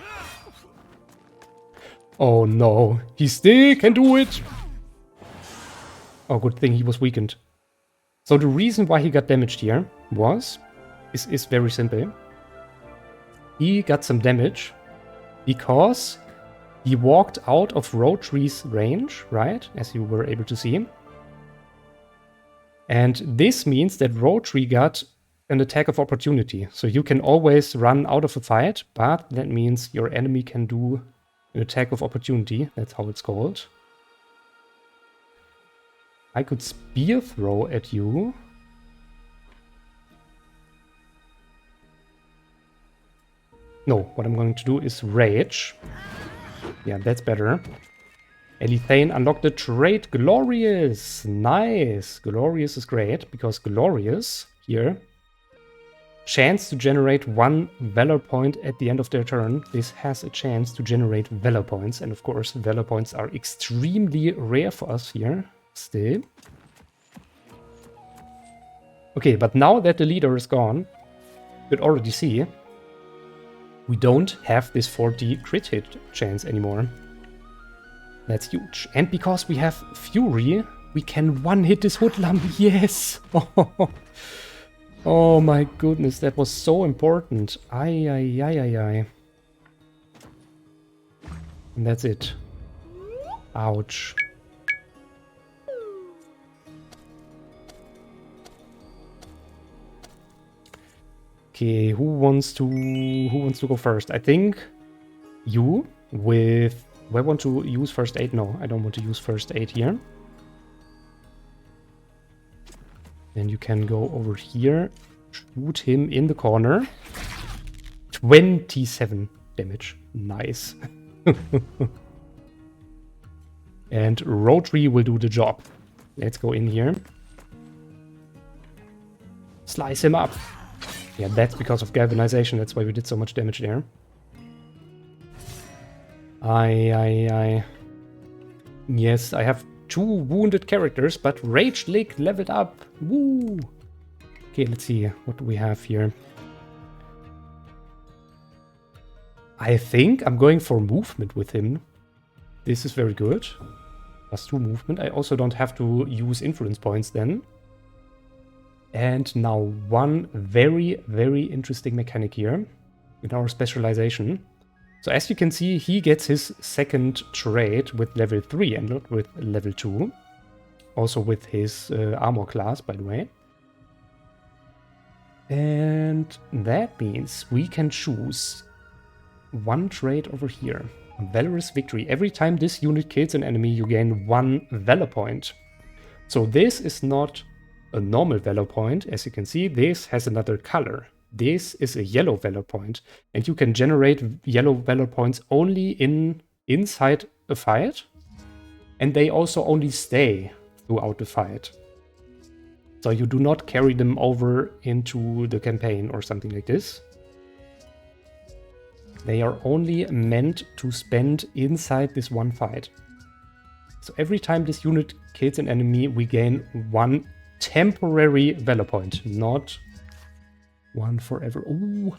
Oh no, he still can do it! Oh, good thing he was weakened. So the reason why he got damaged here is very simple. He got some damage because he walked out of Rotary's range, right? As you were able to see. And this means that Rotary got an attack of opportunity. So you can always run out of a fight, but that means your enemy can do an attack of opportunity. That's how it's called. I could spear throw at you. No, what I'm going to do is rage. Yeah, that's better. Elithane unlocked the trait Glorious. Nice. Glorious is great because Glorious here chance to generate 1 Valor point at the end of their turn. This has a chance to generate Valor points. And of course, Valor points are extremely rare for us here. Still. Okay, but now that the leader is gone, you could already see we don't have this 40 crit hit chance anymore. That's huge. And because we have Fury, we can one-hit this hoodlum. Yes! Oh my goodness, that was so important. Ay. And that's it. Ouch. Okay, who wants to go first? I think you with... Do I want to use first aid? No, I don't want to use first aid here. Then you can go over here, shoot him in the corner. 27 damage. Nice. And Rotary will do the job. Let's go in here. Slice him up. Yeah, that's because of galvanization. That's why we did so much damage there. Aye. Yes, I have 2 wounded characters, but Rage Lick leveled up. Woo! Okay, let's see. What do we have here? I think I'm going for movement with him. This is very good. +2 movement. I also don't have to use influence points then. And now one very, very interesting mechanic here in our specialization. So as you can see, he gets his second trait with level 3 and not with level 2. Also with his armor class, by the way. And that means we can choose one trait over here. Valorous Victory. Every time this unit kills an enemy, you gain 1 Valor point. So this is not a normal Valor point. As you can see, this has another color. This is a yellow Valor point. And you can generate yellow Valor points only inside a fight. And they also only stay throughout the fight. So you do not carry them over into the campaign or something like this. They are only meant to spend inside this one fight. So every time this unit kills an enemy, we gain 1 temporary Valor point, not 1 forever. Ooh,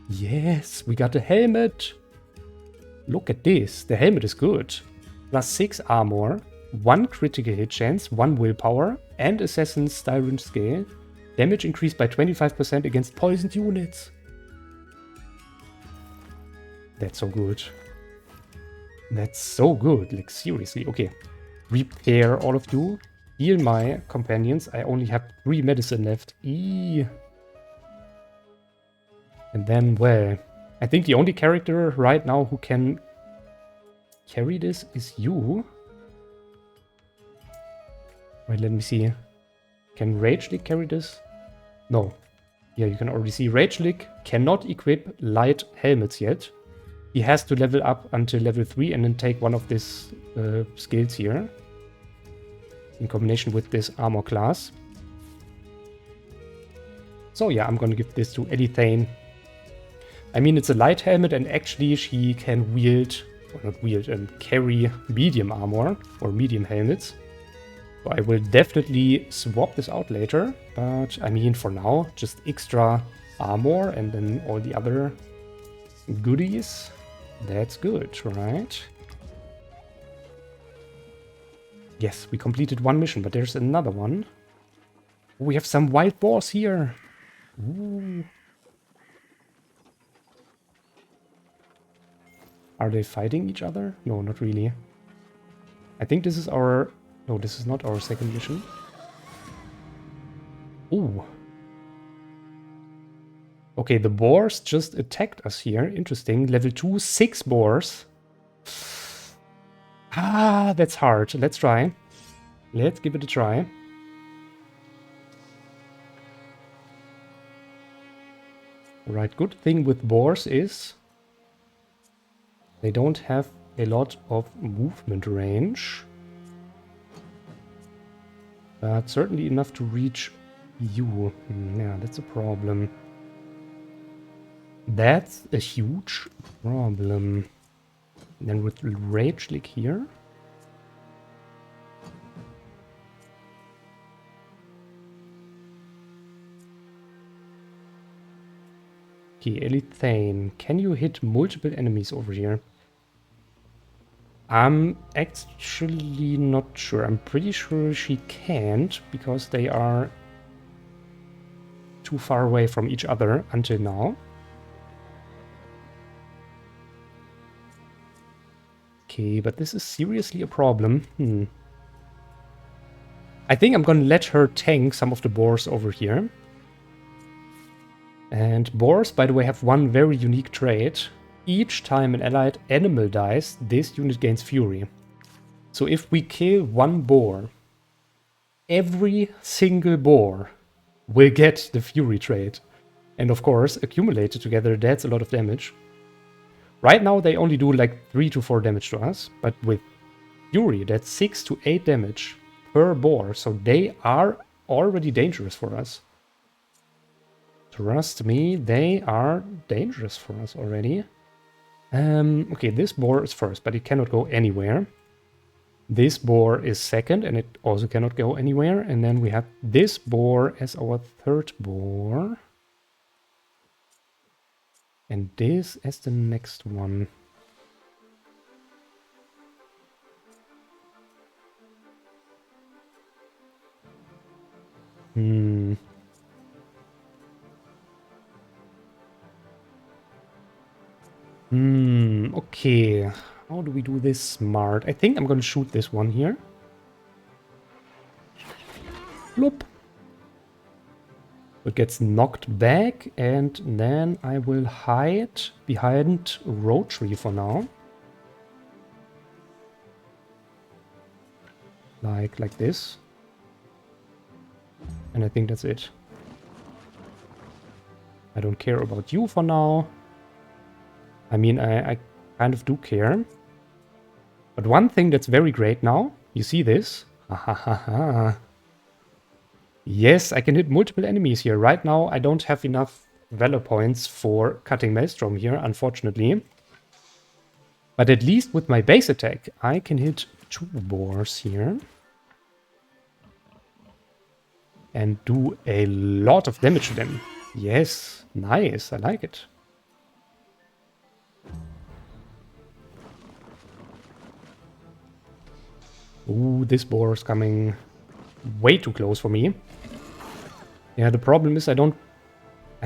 yes, we got a helmet. Look at this, the helmet is good. Plus 6 armor, 1 critical hit chance, 1 willpower, and Assassin's Styrant Scale. Damage increased by 25% against poisoned units. That's so good. That's so good, like seriously. Okay, repair all of you. Heal my companions. I only have 3 medicine left. Eee. And then, well, I think the only character right now who can carry this is you. Wait, let me see. Can Rage League carry this? No. Yeah, you can already see Rage League cannot equip light helmets yet. He has to level up until level 3 and then take one of these skills here. In combination with this armor class. So yeah, I'm gonna give this to Elithane. I mean, it's a light helmet and actually she can wield, or not wield, carry medium armor or medium helmets. So I will definitely swap this out later, but I mean for now, just extra armor and then all the other goodies. That's good, right? Yes, we completed 1 mission, but there's another one. We have some wild boars here. Ooh. Are they fighting each other? No, not really. I think this is our... No, this is not our second mission. Ooh. Okay, the boars just attacked us here. Interesting. Level 2, 6 boars. Ah, that's hard. Let's try. Let's give it a try. Right, good thing with boars is they don't have a lot of movement range. But certainly enough to reach you. Yeah, that's a problem. That's a huge problem. Then with Rage League here. Okay, Elithane, can you hit multiple enemies over here? I'm actually not sure. I'm pretty sure she can't, because they are too far away from each other until now. Okay, but this is seriously a problem. I think I'm gonna let her tank some of the boars over here. And boars, by the way, have one very unique trait. Each time an allied animal dies, this unit gains fury. So if we kill 1 boar, every single boar will get the fury trait. And of course, accumulated together, that's a lot of damage. Right now they only do like 3 to 4 damage to us, but with fury, that's 6 to 8 damage per boar. So they are already dangerous for us. Trust me, they are dangerous for us already. Okay, this boar is first, but it cannot go anywhere. This boar is second, and it also cannot go anywhere. And then we have this boar as our third boar. And this as the next one. Okay, how do we do this smart? I think I'm gonna shoot this one here. Bloop. It gets knocked back, and then I will hide behind road tree for now. Like this. And I think that's it. I don't care about you for now. I mean, I kind of do care. But one thing that's very great now, you see this? Ha ha ha ha. Yes, I can hit multiple enemies here. Right now, I don't have enough valor points for cutting Maelstrom here, unfortunately. But at least with my base attack, I can hit 2 boars here. And do a lot of damage to them. Yes, nice, I like it. Ooh, this boar is coming way too close for me. Yeah, the problem is I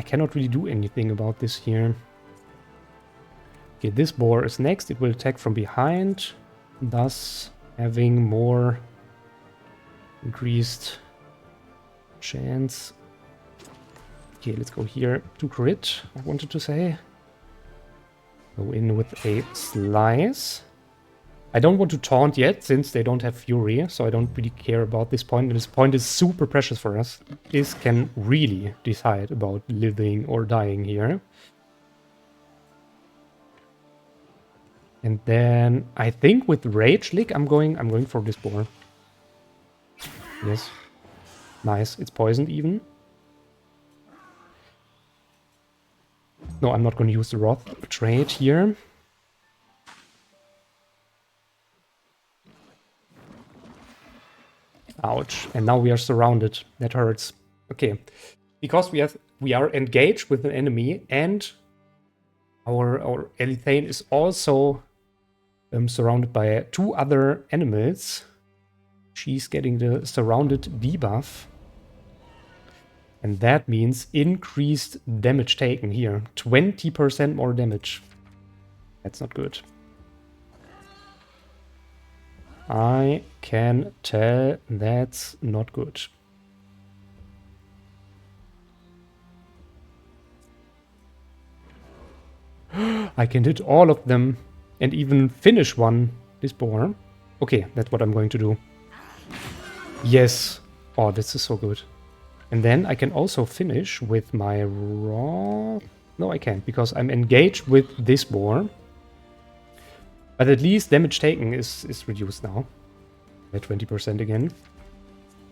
cannot really do anything about this here. Okay, this boar is next. It will attack from behind, thus having more increased chance. Okay, let's go here to crit, I wanted to say. Go in with a slice. I don't want to taunt yet, since they don't have Fury, so I don't really care about this point. And this point is super precious for us. This can really decide about living or dying here. And then I think with Rage Lick, I'm going for this boar. Yes. Nice. It's poisoned even. No, I'm not going to use the Wrath trait here. Ouch. And now we are surrounded. That hurts. Okay. Because we are engaged with an enemy, and our Elithane is also surrounded by 2 other animals. She's getting the surrounded debuff. And that means increased damage taken here. 20% more damage. That's not good. I can tell that's not good. I can hit all of them and even finish one, this boar. Okay, that's what I'm going to do. Yes. Oh, this is so good. And then I can also finish with my raw... No, I can't, because I'm engaged with this boar. But at least damage taken is reduced now. By 20% again.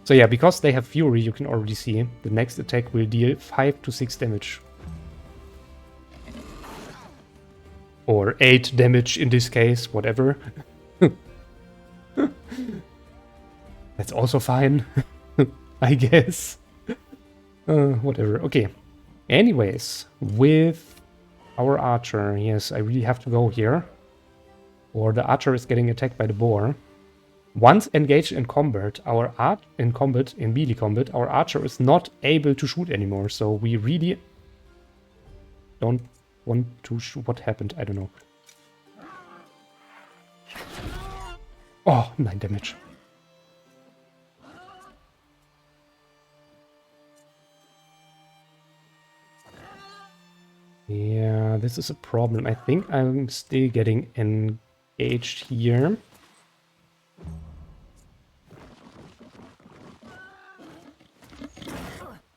So yeah, because they have Fury, you can already see the next attack will deal 5 to 6 damage. Or 8 damage in this case, whatever. That's also fine, I guess. Whatever, okay. Anyways, with our archer, yes, I really have to go here. Or the archer is getting attacked by the boar. Once engaged in combat, in melee combat, our archer is not able to shoot anymore. So we really don't want to shoot. What happened? I don't know. Oh, 9 damage. Yeah, this is a problem. I think I'm still getting engaged here.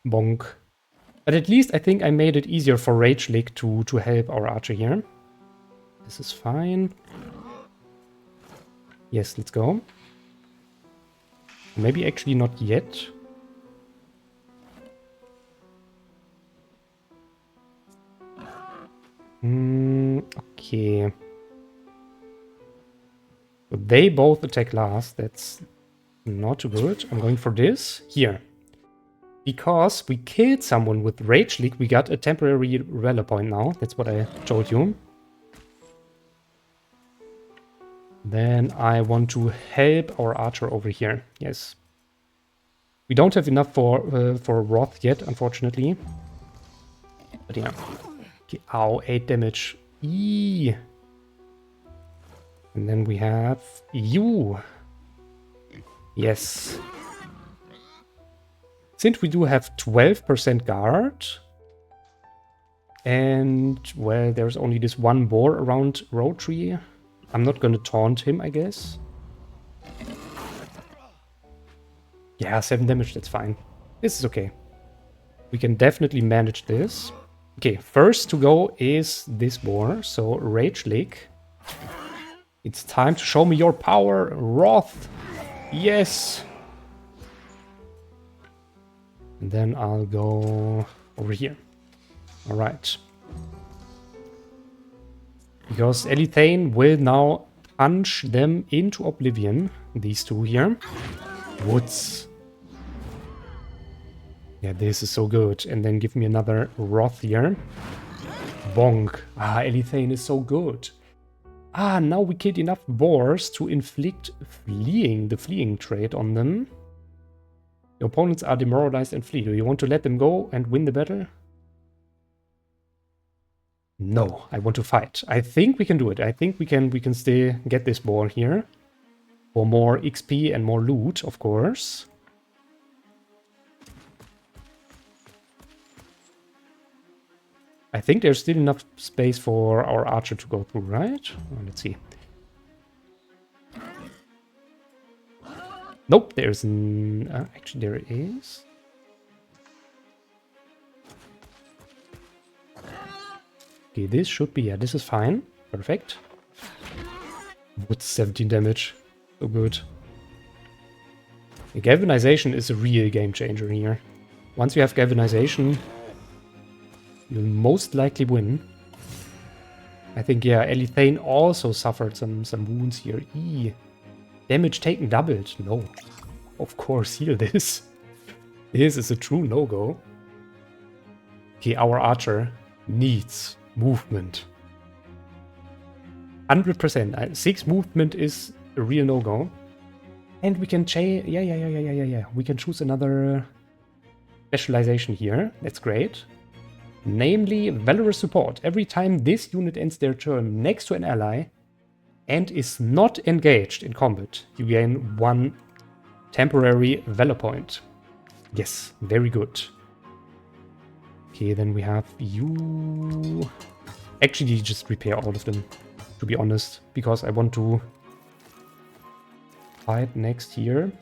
Bonk. But at least I think I made it easier for Rage Lick to help our archer here. This is fine. Yes, let's go. Maybe actually not yet. Okay. So they both attack last. That's not good. I'm going for this. Here. Because we killed someone with Rage Leak, we got a temporary Valor point now. That's what I told you. Then I want to help our archer over here. Yes. We don't have enough for Wrath yet, unfortunately. But yeah. Okay. Ow, 8 damage. Eee. And then we have you. Yes. Since we do have 12% guard, and, well, there's only this one boar around Rotary, I'm not gonna taunt him, I guess. Yeah, 7 damage, that's fine. This is okay. We can definitely manage this. Okay, first to go is this boar, so Rage Lick. It's time to show me your power, Wrath. Yes! And then I'll go over here. Alright. Because Elithane will now punch them into oblivion. These two here. Woods. Yeah, this is so good. And then give me another Wrath here. Bonk. Ah, Elithane is so good. Ah, now we killed enough boars to inflict the fleeing trait on them. Your opponents are demoralized and flee. Do you want to let them go and win the battle? No, I want to fight. I think we can do it. I think we can still get this ball here. For more XP and more loot, of course. I think there's still enough space for our archer to go through, right? Oh, let's see. Nope, there's an... actually, there is. Okay, this should be... yeah, this is fine. Perfect. What's 17 damage? So good. The galvanization is a real game changer here. Once you have galvanization, you'll most likely win. I think, yeah, Elithane also suffered some wounds here. Eee. Damage taken doubled. No. Of course, heal this. This is a true no-go. Okay, our archer needs movement. 100%. 6 movement is a real no-go. And we can yeah. We can choose another specialization here. That's great. Namely, Valorous Support. Every time this unit ends their turn next to an ally and is not engaged in combat, you gain 1 temporary Valor point. Yes, very good. Okay, then we have you. Actually, just repair all of them, to be honest, because I want to fight next here.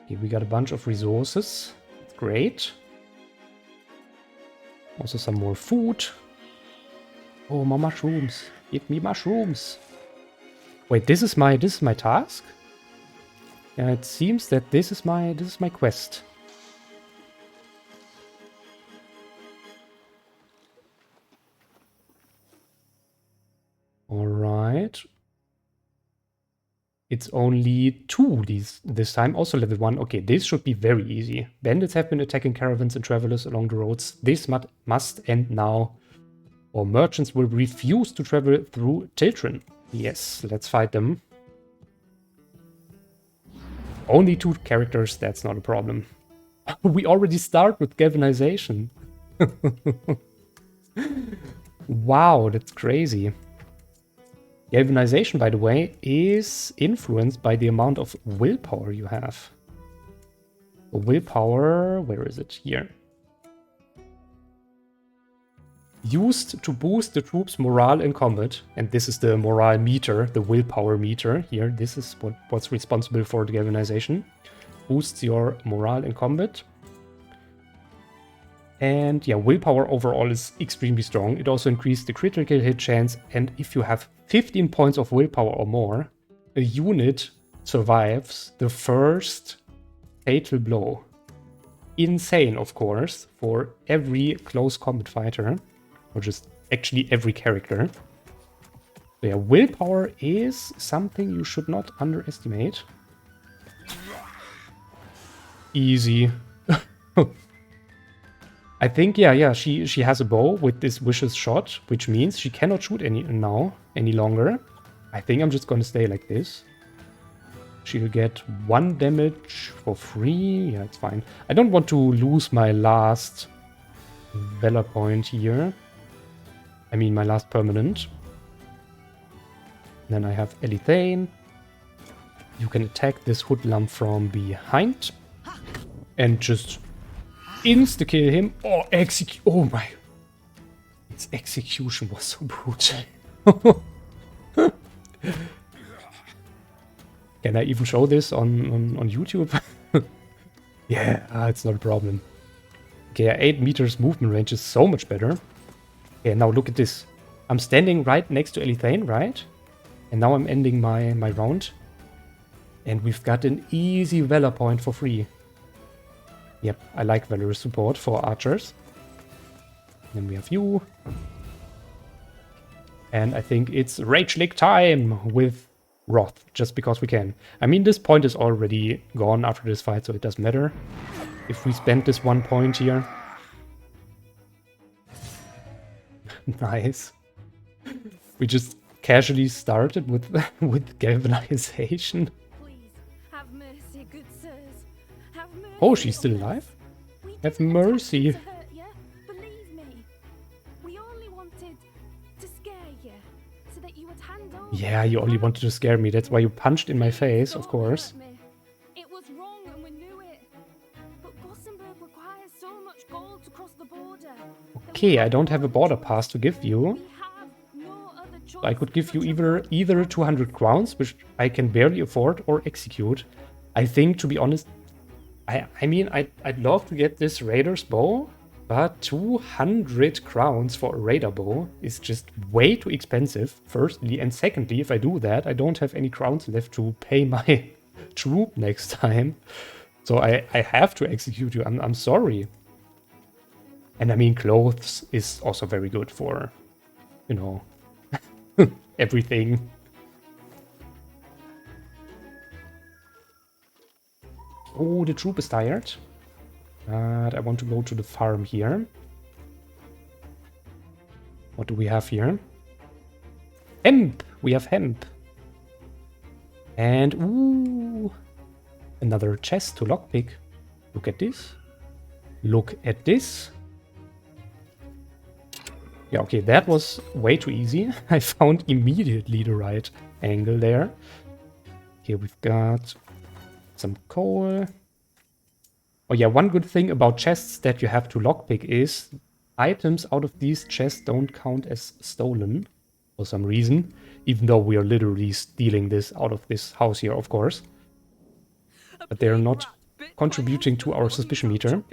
Okay, we got a bunch of resources. That's great. Also some more food. Oh, more mushrooms. Give me mushrooms. Wait, this is my task? Yeah, it seems that this is my quest. All right. It's only 2 this time, also level 1. Okay, this should be very easy. Bandits have been attacking caravans and travelers along the roads. This must end now, or merchants will refuse to travel through Tiltrin. Yes, let's fight them. Only 2 characters, that's not a problem. We already start with galvanization. Wow, that's crazy. Galvanization, by the way, is influenced by the amount of willpower you have. Willpower, where is it? Here. Used to boost the troops' morale in combat. And this is the morale meter, the willpower meter. Here, this is what's responsible for the galvanization. Boosts your morale in combat. And yeah, willpower overall is extremely strong. It also increased the critical hit chance. And if you have 15 points of willpower or more, a unit survives the first fatal blow. Insane, of course, for every close combat fighter, or just actually every character. So yeah, willpower is something you should not underestimate. Easy. I think, yeah, she has a bow with this vicious shot, which means she cannot shoot any longer. I think I'm just gonna stay like this. She'll get 1 damage for free. Yeah, it's fine. I don't want to lose my last Valor point here. I mean, my last permanent. Then I have Elithane. You can attack this hoodlum from behind. And just insta-kill him. Or execute. Oh my. Its execution was so brutal. Can I even show this on YouTube? Yeah, it's not a problem. Okay, 8 meters movement range is so much better. Okay, now look at this. I'm standing right next to Elithane, right? And now I'm ending my round. And we've got an easy Valor point for free. Yep, I like Valor support for archers. Then we have you. And I think it's Rage League time with Wrath, just because we can. I mean, this point is already gone after this fight, so it doesn't matter if we spend this 1 point here. Nice. We just casually started with with galvanization. Please, have mercy, good sirs. Have mercy. Oh, she's still alive? We Have didn't mercy. attempt to hurt you, believe me. We only wanted to scare you, so that you would hand over. Yeah, you only wanted to scare me. That's why you punched in my face, of course. Don't hurt me. It was wrong and we knew it. But Gossenburg requires so much gold to cross the border. Okay, I don't have a border pass to give you. We have no other choice. I could give you but to either 200 crowns, which I can barely afford, or execute. I think, to be honest, I mean, I'd love to get this Raider's bow, but 200 crowns for a Raider bow is just way too expensive, firstly. And secondly, if I do that, I don't have any crowns left to pay my troop next time. So I have to execute you. I'm sorry. And I mean, clothes is also very good for, you know, everything. Oh, the troop is tired. But I want to go to the farm here. What do we have here? Hemp! We have hemp. And, ooh, another chest to lockpick. Look at this. Look at this. Yeah, okay, that was way too easy. I found immediately the right angle there. Here we've got some coal. Oh yeah, one good thing about chests that you have to lockpick is items out of these chests don't count as stolen for some reason, even though we are literally stealing this out of this house here, of course. But they're not contributing to our suspicion meter.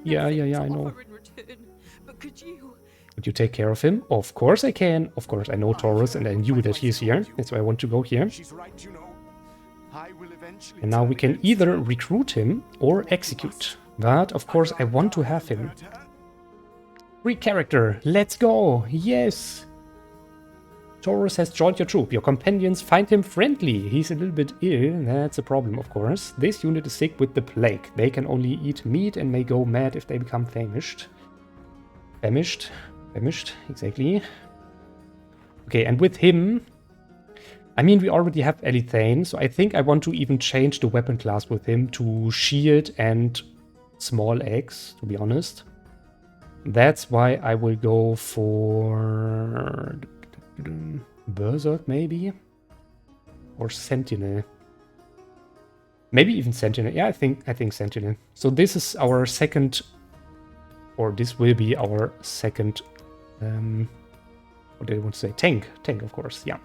Yeah, I know. Would you take care of him? Of course I can. Of course, I know Taurus and I knew that he's here. That's why I want to go here. And now we can either recruit him or execute. But, of course, I want to have him. Free character. Let's go. Yes. Taurus has joined your troop. Your companions find him friendly. He's a little bit ill. That's a problem, of course. This unit is sick with the plague. They can only eat meat and may go mad if they become famished. Famished, exactly. Okay, and with him... I mean, we already have Elithane, so I think I want to even change the weapon class with him to shield and small axe, to be honest. That's why I will go for... Berserk, maybe? Or Sentinel. Maybe even Sentinel. Yeah, I think Sentinel. So this is our second... Or this will be our second... what do I want to say? Tank, of course, yeah.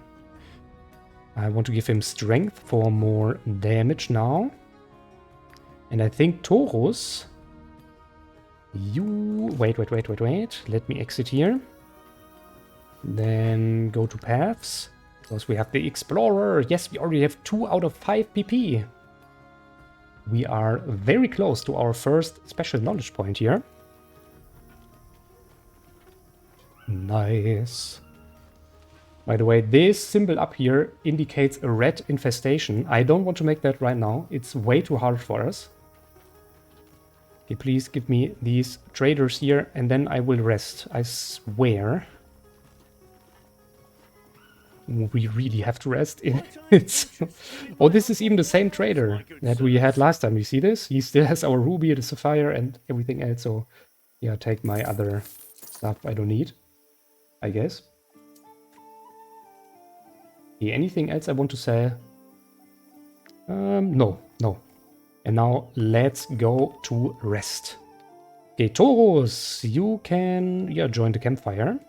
I want to give him strength for more damage now. And I think Taurus... Wait. Let me exit here. Then go to paths. Because we have the Explorer. Yes, we already have 2 out of 5 PP. We are very close to our first special knowledge point here. Nice. By the way, this symbol up here indicates a rat infestation. I don't want to make that right now. It's way too hard for us. Okay, please give me these traders here and then I will rest. I swear. We really have to rest. It's oh, this is even the same trader that we had last time. You see this? He still has our ruby, the sapphire, and everything else. So Yeah, take my other stuff I don't need, I guess. Okay, anything else I want to sell? No. And now let's go to rest. Okay, Taurus, you can join the campfire.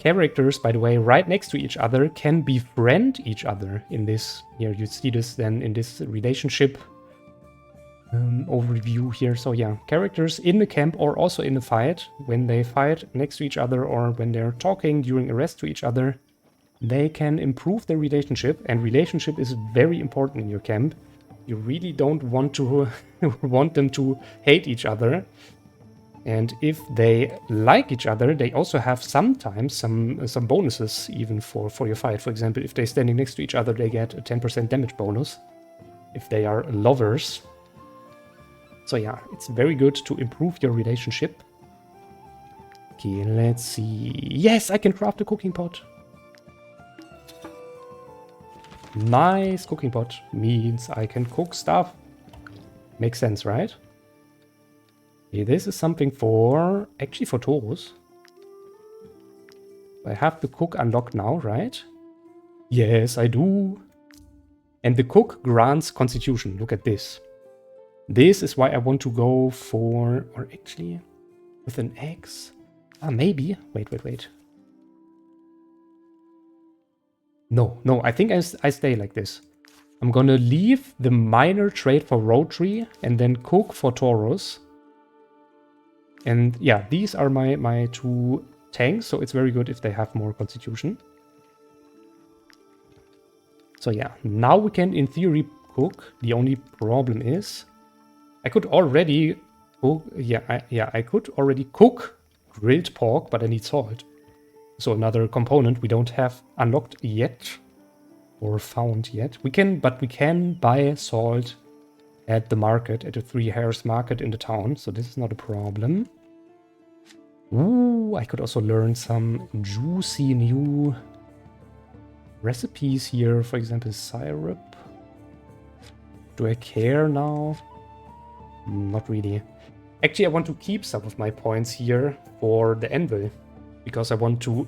Characters, by the way, right next to each other can befriend each other in this. Here, you see this then in this relationship overview here. So yeah, characters in the camp or also in the fight, when they fight next to each other or when they're talking during a rest to each other, they can improve their relationship, and relationship is very important in your camp. You really don't want to want them to hate each other. And if they like each other, they also have sometimes some bonuses even for your fight. For example, if they're standing next to each other, they get a 10% damage bonus if they are lovers. So yeah, it's very good to improve your relationship. Okay, let's see. Yes, I can craft a cooking pot. Nice cooking pot means I can cook stuff. Makes sense, right? Okay, this is something for, actually for Taurus. I have the cook unlocked now, right? Yes, I do. And the cook grants constitution. Look at this. This is why I want to go for, or actually, with an X. Ah, maybe. Wait. No, I think I stay like this. I'm gonna leave the minor trade for Rotary and then cook for Taurus. And yeah, these are my two tanks, so it's very good if they have more constitution. So yeah, now we can in theory cook. The only problem is I could already cook, I could already cook grilled pork, but I need salt. So another component we don't have unlocked yet or found yet. We can buy salt at the market, at the Three Hares market in the town, so this is not a problem. Ooh, I could also learn some juicy new recipes here, for example, syrup. Do I care now? Not really. Actually, I want to keep some of my points here for the anvil, because I want to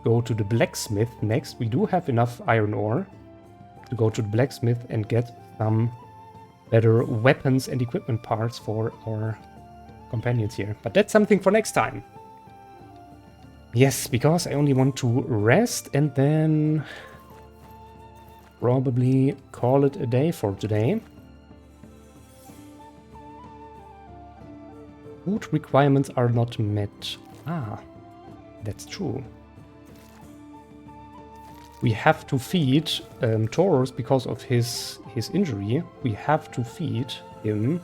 go to the blacksmith next. We do have enough iron ore to go to the blacksmith and get some better weapons and equipment parts for our companions here. But that's something for next time. Yes, because I only want to rest and then probably call it a day for today. Food requirements are not met. Ah, that's true. We have to feed Taurus because of his injury. We have to feed him.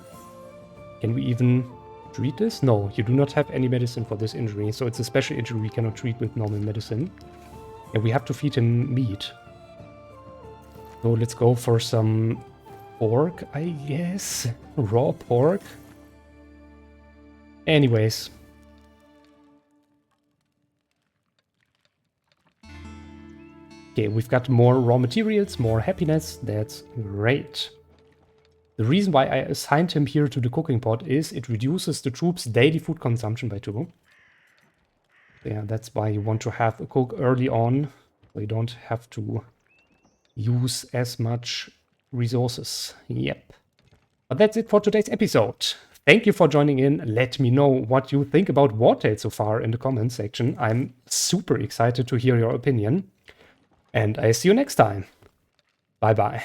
Can we even treat this? No, you do not have any medicine for this injury, so it's a special injury we cannot treat with normal medicine. And we have to feed him meat. So let's go for some pork, I guess. Raw pork. Anyways. Okay, we've got more raw materials, more happiness. That's great. The reason why I assigned him here to the cooking pot is it reduces the troops' daily food consumption by 2. Yeah, that's why you want to have a cook early on, so you don't have to use as much resources. Yep. But that's it for today's episode. Thank you for joining in. Let me know what you think about Wartales so far in the comments section. I'm super excited to hear your opinion. And I see you next time. Bye-bye.